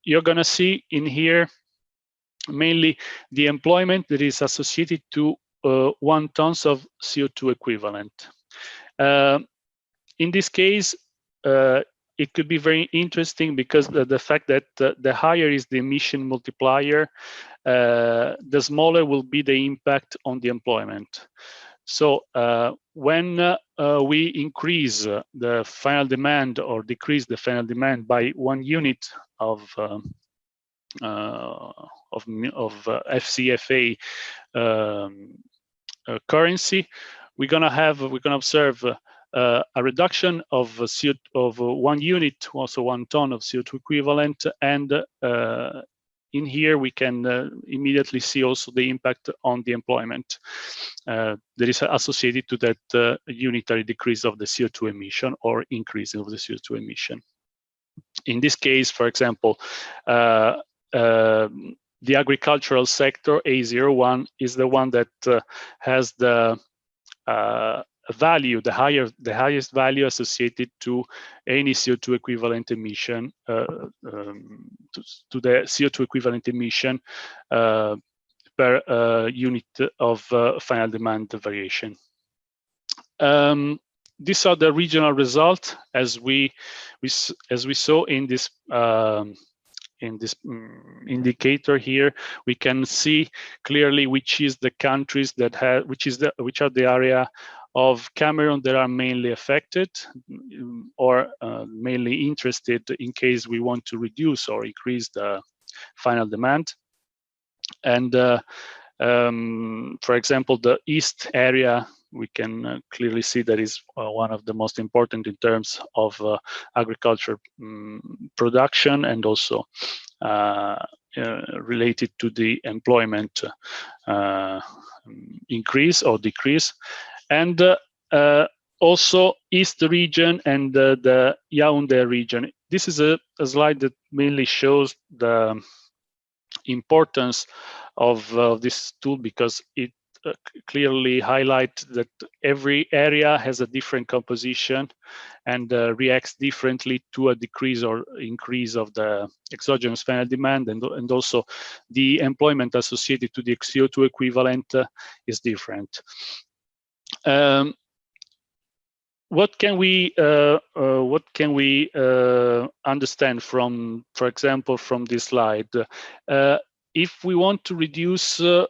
You're going to see in here mainly the employment that is associated to 1 tons of CO2 equivalent. In this case, it could be very interesting because the fact that the higher is the emission multiplier, the smaller will be the impact on the employment. So when we increase the final demand or decrease the final demand by 1 unit of FCFA currency, we're gonna observe a reduction of 1 unit, also 1 ton of CO2 equivalent, and in here we can immediately see also the impact on the employment that is associated to that unitary decrease of the CO2 emission or increase of the CO2 emission. In this case, for example, the agricultural sector, A01, is the one that has the value, the highest value associated to any CO2 equivalent emission, to the CO2 equivalent emission per unit of final demand variation. These are the regional results as we saw in this indicator here. We can see clearly which is the countries that have, which are the area of Cameroon that are mainly affected or mainly interested in case we want to reduce or increase the final demand. And for example, the east area, we can clearly see that is one of the most important in terms of agriculture production and also related to the employment increase or decrease. And also East region and the Yaoundé region. This is a slide that mainly shows the importance of this tool because it clearly highlights that every area has a different composition and reacts differently to a decrease or increase of the exogenous final demand, and also the employment associated to the CO2 equivalent is different. What can we understand from, for example, from this slide? If we want to reduce the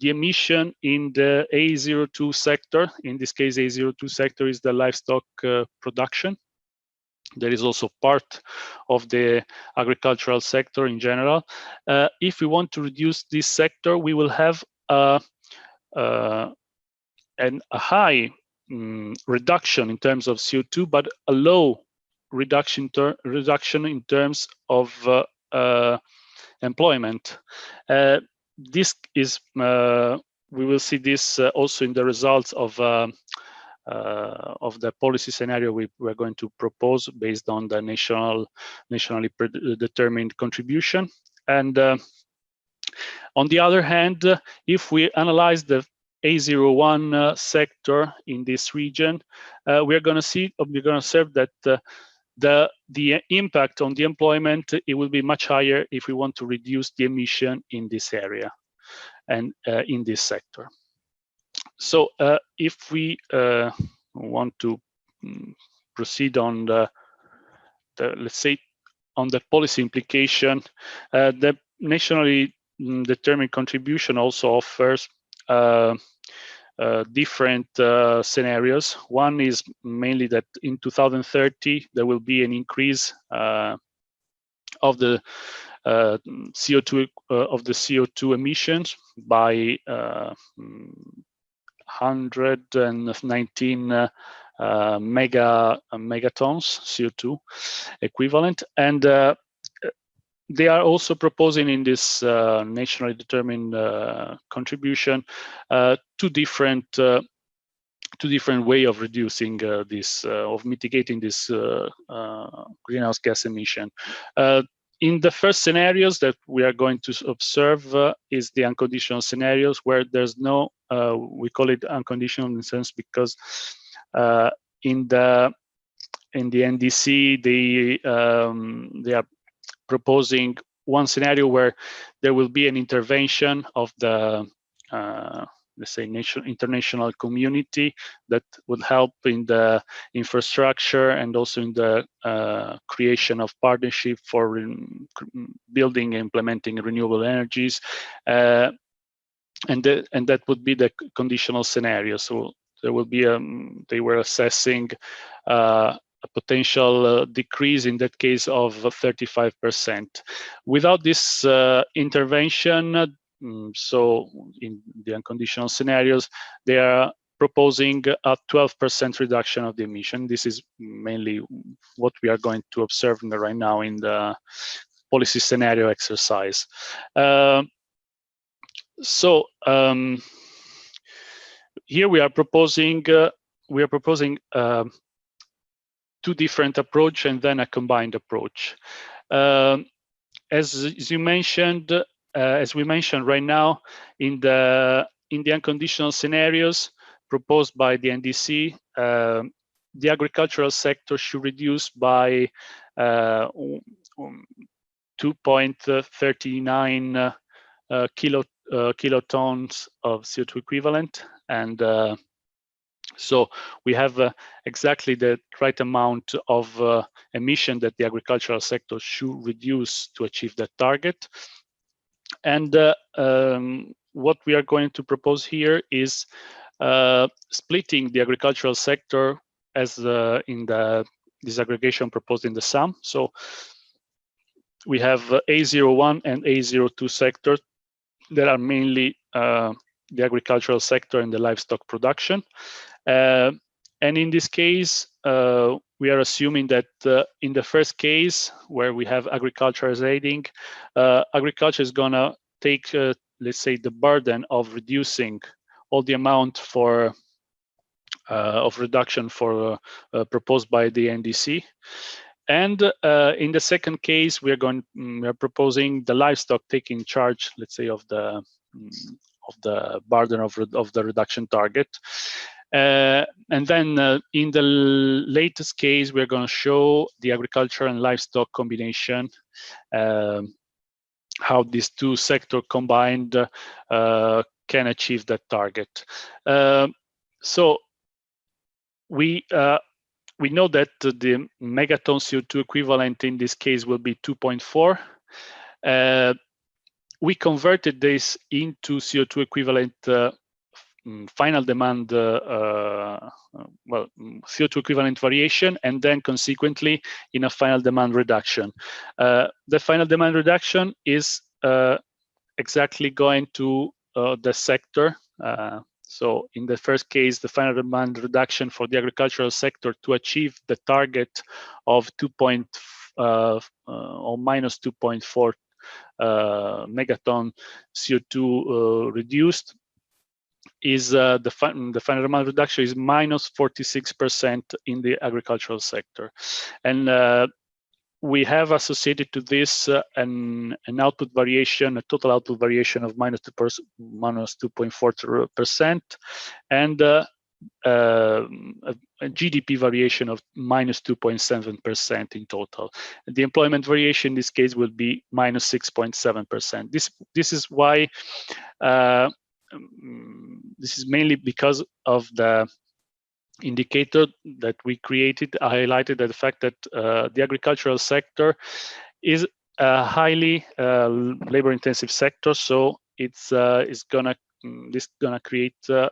emission in the A02 sector, in this case, A02 sector is the livestock production. There is also part of the agricultural sector in general. If we want to reduce this sector, we will have a high reduction in terms of CO2, but a low reduction in terms of employment. This is we will see this also in the results of the policy scenario we're going to propose based on the nationally determined contribution. And on the other hand, if we analyze the A01 sector in this region, we're going to observe that the impact on the employment, it will be much higher if we want to reduce the emission in this area and in this sector. So if we want to proceed on the let's say on the policy implication, the nationally determined contribution also offers different scenarios. One is mainly that in 2030 there will be an increase of the CO2 emissions by 119 megatons CO2 equivalent, and they are also proposing in this nationally determined contribution two different way of reducing this, of mitigating this greenhouse gas emission. In the first scenarios that we are going to observe is the unconditional scenarios, where there's no, we call it unconditional in the sense because in the NDC they are proposing one scenario where there will be an intervention of the let's say international community that would help in the infrastructure and also in the creation of partnership for building and implementing renewable energies, and that would be the conditional scenario. So there will be they were assessing a potential decrease in that case of 35%. Without this intervention, so in the unconditional scenarios, they are proposing a 12% reduction of the emission. This is mainly what we are going to observe right now in the policy scenario exercise. Here we are proposing two different approach and then a combined approach. As you mentioned, as we mentioned right now, in the unconditional scenarios proposed by the NDC, the agricultural sector should reduce by 2.39 kilotons of CO2 equivalent, and so we have exactly the right amount of emission that the agricultural sector should reduce to achieve that target. And what we are going to propose here is splitting the agricultural sector as in the disaggregation proposed in the sum. So we have A01 and A02 sectors that are mainly the agricultural sector and the livestock production. And in this case, we are assuming that in the first case, where we have agriculture as aiding, agriculture is gonna take, let's say, the burden of reducing all the amount for of reduction for proposed by the NDC. And in the second case, we are proposing the livestock taking charge, let's say, of the burden of the reduction target. And then in the latest case, we're going to show the agriculture and livestock combination, how these two sectors combined can achieve that target. So we know that the megaton CO2 equivalent in this case will be 2.4. We converted this into CO2 equivalent final demand, CO2 equivalent variation, and then consequently in a final demand reduction. The final demand reduction is exactly going to the sector. So in the first case, the final demand reduction for the agricultural sector to achieve the target of minus 2.4 megaton CO2 reduced is the final demand reduction is minus 46% in the agricultural sector. And we have associated to this an output variation, a total output variation of minus 2.4%, and a GDP variation of minus 2.7% in total. The employment variation in this case will be minus 6.7%. This is why this is mainly because of the indicator that we created, highlighted the fact that the agricultural sector is a highly labor-intensive sector, so it's gonna create a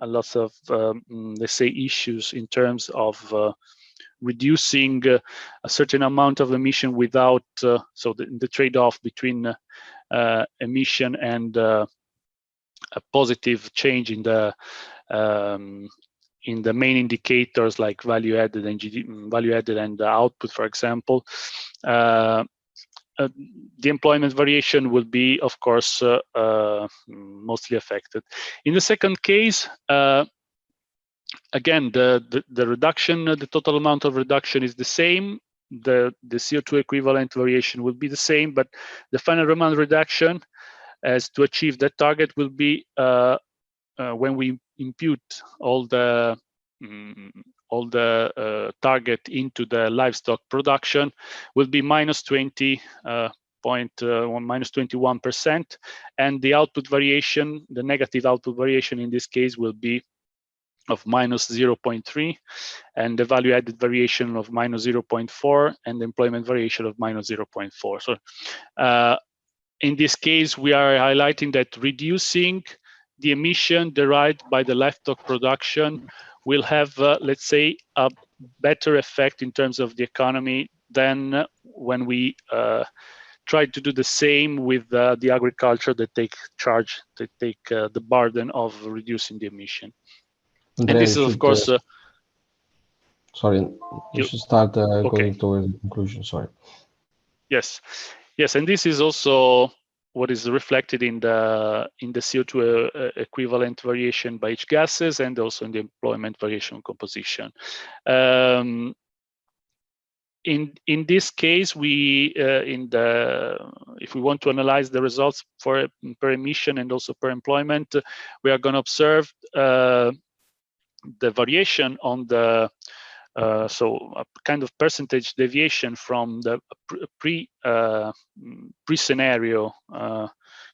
lot of let's say issues in terms of reducing a certain amount of emission without so the trade-off between emission and a positive change in the main indicators like value added and the output, for example. The employment variation will be, of course, mostly affected. In the second case, again, the reduction, the total amount of reduction is the same. The CO2 equivalent variation will be the same, but the final demand reduction, as to achieve that target, will be when we impute all the target into the livestock production, will be minus 20 minus 21%, and the output variation, the negative output variation in this case, will be of minus 0.3, and the value added variation of minus 0.4, and the employment variation of minus 0.4. So in this case, we are highlighting that reducing the emission derived by the livestock production will have, let's say, a better effect in terms of the economy than when we try to do the same with the agriculture that take the burden of reducing the emission. Andrea, and this is, of course, sorry, you should start going towards the conclusion. Sorry. Yes, and this is also what is reflected in the CO2 equivalent variation by each gases, and also in the employment variation composition. In this case, if we want to analyze the results per emission and also per employment, we are going to observe the variation on the so a kind of percentage deviation from the pre-scenario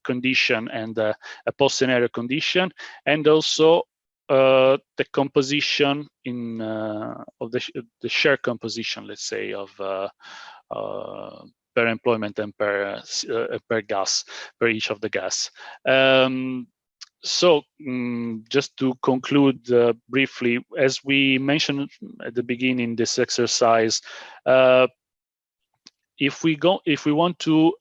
condition and a post-scenario condition, and also the composition of the share composition, let's say, of per employment and per gas, per each of the gas. So just to conclude briefly, as we mentioned at the beginning, this exercise, if we want to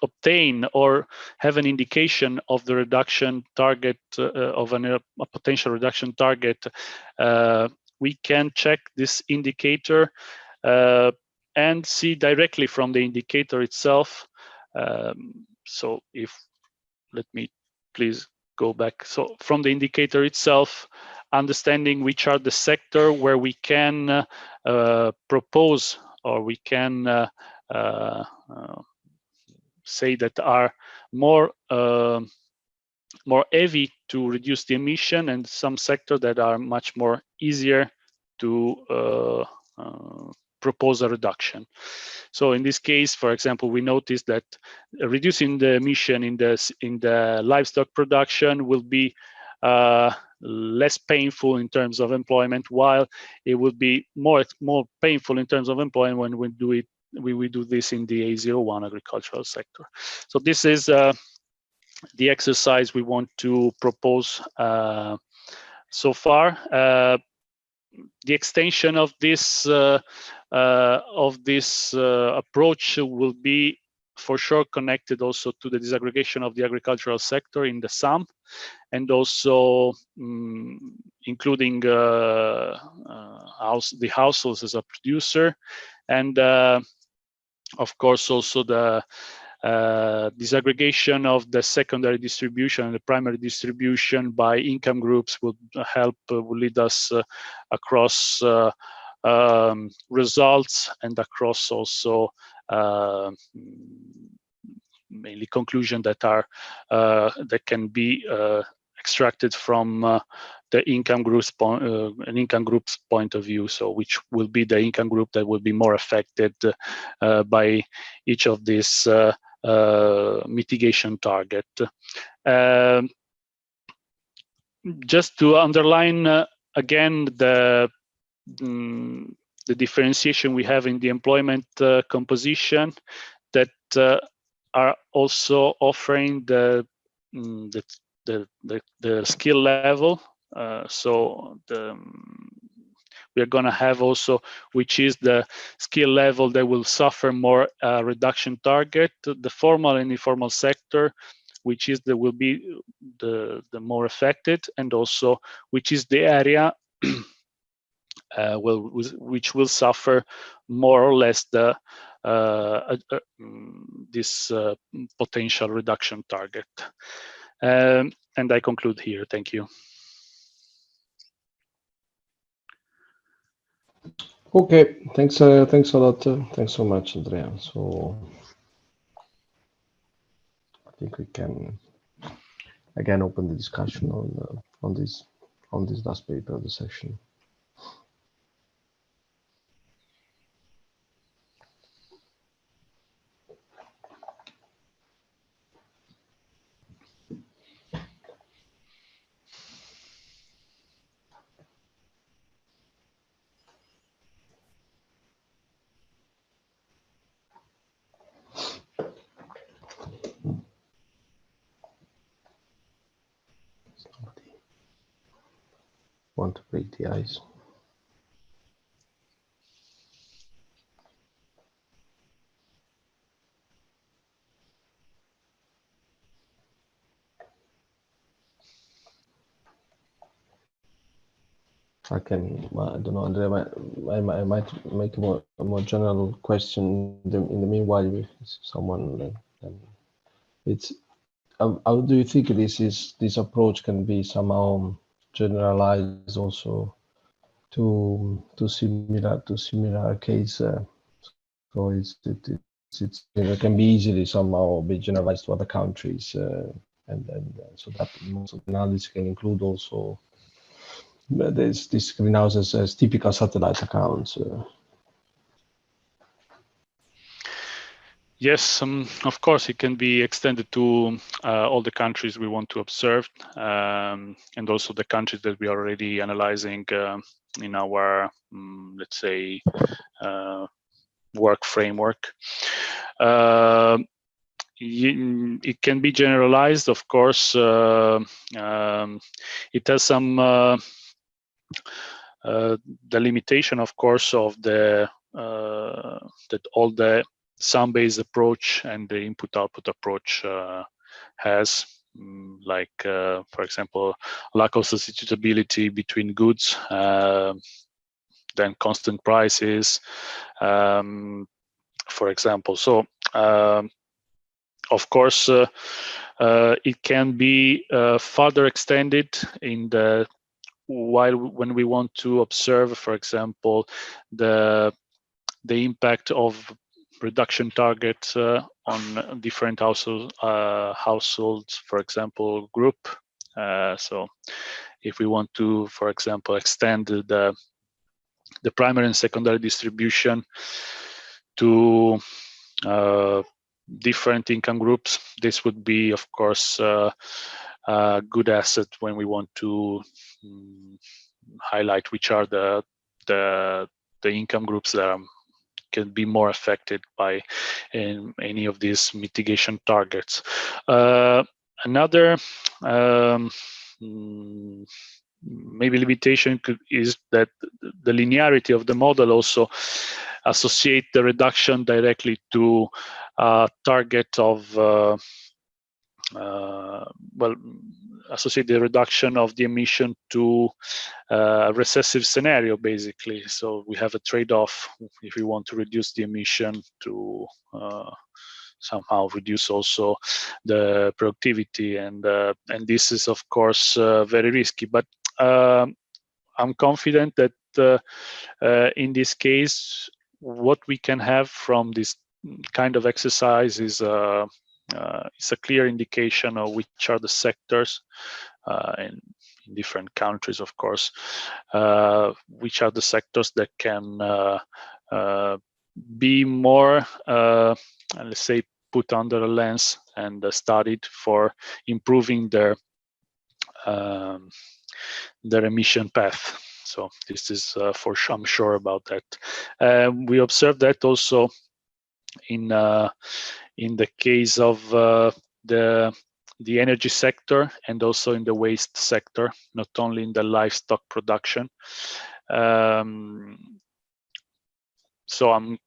obtain or have an indication of the reduction target of a potential reduction target, we can check this indicator and see directly from the indicator itself. So let me please go back. So from the indicator itself, understanding which are the sector where we can propose, or we can say that are more heavy to reduce the emission, and some sector that are much more easier to propose a reduction. So in this case, for example, we noticed that reducing the emission in the livestock production will be less painful in terms of employment, while it will be more painful in terms of employment when we do this in the A01 agricultural sector. So this is the exercise we want to propose so far. The extension of this approach will be for sure connected also to the disaggregation of the agricultural sector in the SAM, and also including the households as a producer, and of course also the disaggregation of the secondary distribution and the primary distribution by income groups will lead us across results, and across also mainly conclusions that can be extracted from the income group's point of view. So which will be the income group that will be more affected by each of these mitigation target. Just to underline again the differentiation we have in the employment composition, that are also offering the skill level. So we are going to have also, which is the skill level that will suffer more reduction target, the formal and informal sector, which is will be the more affected, and also which is the area which will suffer more or less this potential reduction target. And I conclude here. Thank you. Okay, thanks a lot. Thanks so much, Andrea. So I think we can again open the discussion on this last paper of the session. want to break the ice. I don't know, Andrea, I might make a more general question in the meanwhile with someone. It's how do you think this approach can be somehow generalized also to similar case? So it can be easily somehow be generalized to other countries, and so that most of the analysis can include also this greenhouses as typical satellite accounts. Yes, of course, it can be extended to all the countries we want to observe, and also the countries that we are already analyzing in our, let's say, work framework. It can be generalized, of course. It has some the limitation, of course, of the that all the sum-based approach and the input-output approach has, like, for example, lack of substitutability between goods, then constant prices, for example. So, of course, it can be further extended in the when we want to observe, for example, the impact of reduction targets on different households, for example, group. So if we want to, for example, extend the primary and secondary distribution to different income groups, this would be, of course, a good asset when we want to highlight which are the income groups that can be more affected by any of these mitigation targets. Another maybe limitation is that the linearity of the model also associate the reduction directly to a target of associate the reduction of the emission to a recessive scenario, basically. So we have a trade-off if we want to reduce the emission to somehow reduce also the productivity, and this is, of course, very risky. But I'm confident that in this case, what we can have from this kind of exercise is it's a clear indication of which are the sectors in different countries, of course, which are the sectors that can be more, let's say, put under a lens and studied for improving their emission path. So this is for sure, I'm sure about that. We observed that also in the case of the energy sector and also in the waste sector, not only in the livestock production. So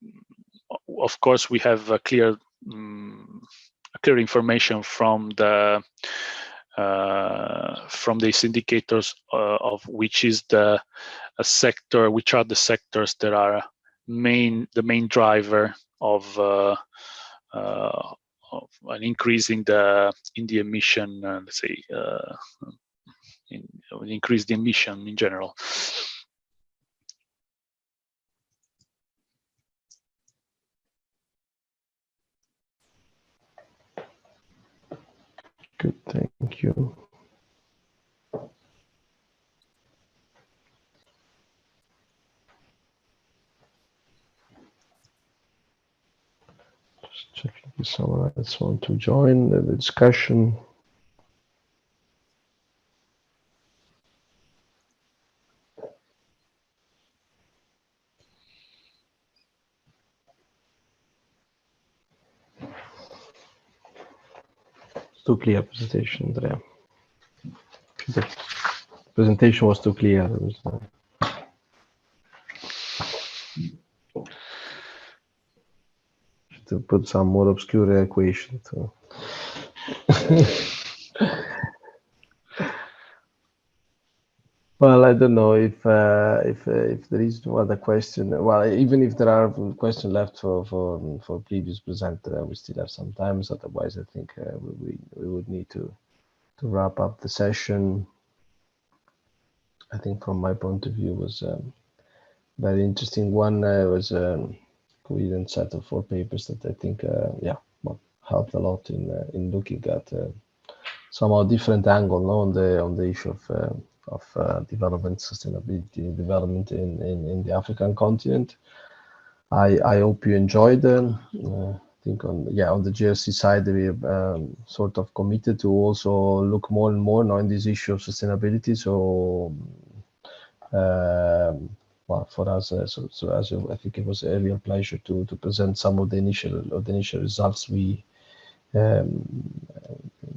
of course, we have a clear information from these indicators of which is the sector, which are the sectors that are the main driver of an increase in the emission, let's say, increase the emission in general. Good, thank you. Just checking if someone else wants to join the discussion. Too clear presentation, Andrea. presentation was too clear. It was, to put some more obscure equation to. Well, I don't know if there is no other question. Well, even if there are questions left for previous presenter, we still have some time. Otherwise, I think we would need to wrap up the session. I think from my point of view was very interesting one. Was coherent set of 4 papers that I think helped a lot in looking at somehow different angle on the issue of development, sustainability, development in the African continent. I hope you enjoyed them. I think on the GRC side we have sort of committed to also look more and more now in this issue of sustainability. So well, for us, so as I think it was a real pleasure to present some of the initial results we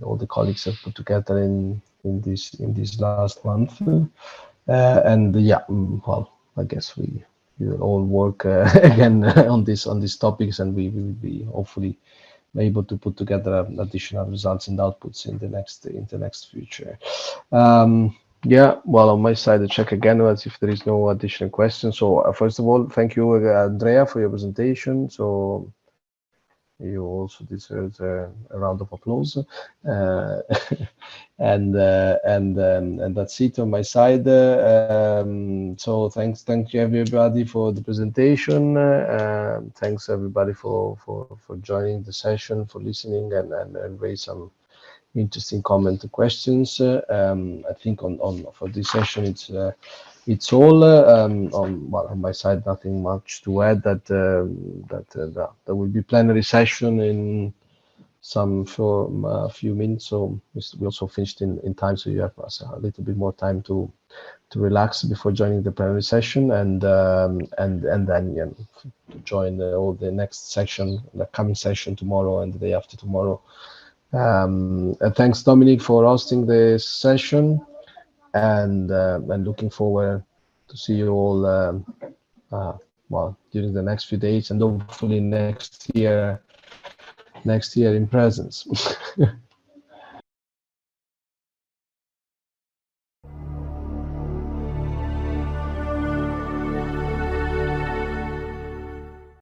all the colleagues have put together in this last month, and well, I guess we will all work again on these topics, and we will be hopefully able to put together additional results and outputs in the next future. Well, on my side, I check again as if there is no additional questions. So first of all, thank you, Andrea, for your presentation. So you also deserve a round of applause, and that's it on my side. So thank you everybody for the presentation. Thanks everybody for joining the session, for listening, and raise some interesting comment and questions. I think for this session it's all on my side. Nothing much to add. That there will be plenary session in a few minutes. So we also finished in time, so you have a little bit more time to relax before joining the plenary session, and then to join all the next section, the coming session tomorrow and the day after tomorrow. And thanks, Dominique, for hosting this session, and looking forward to see you all well during the next few days, and hopefully next year in presence.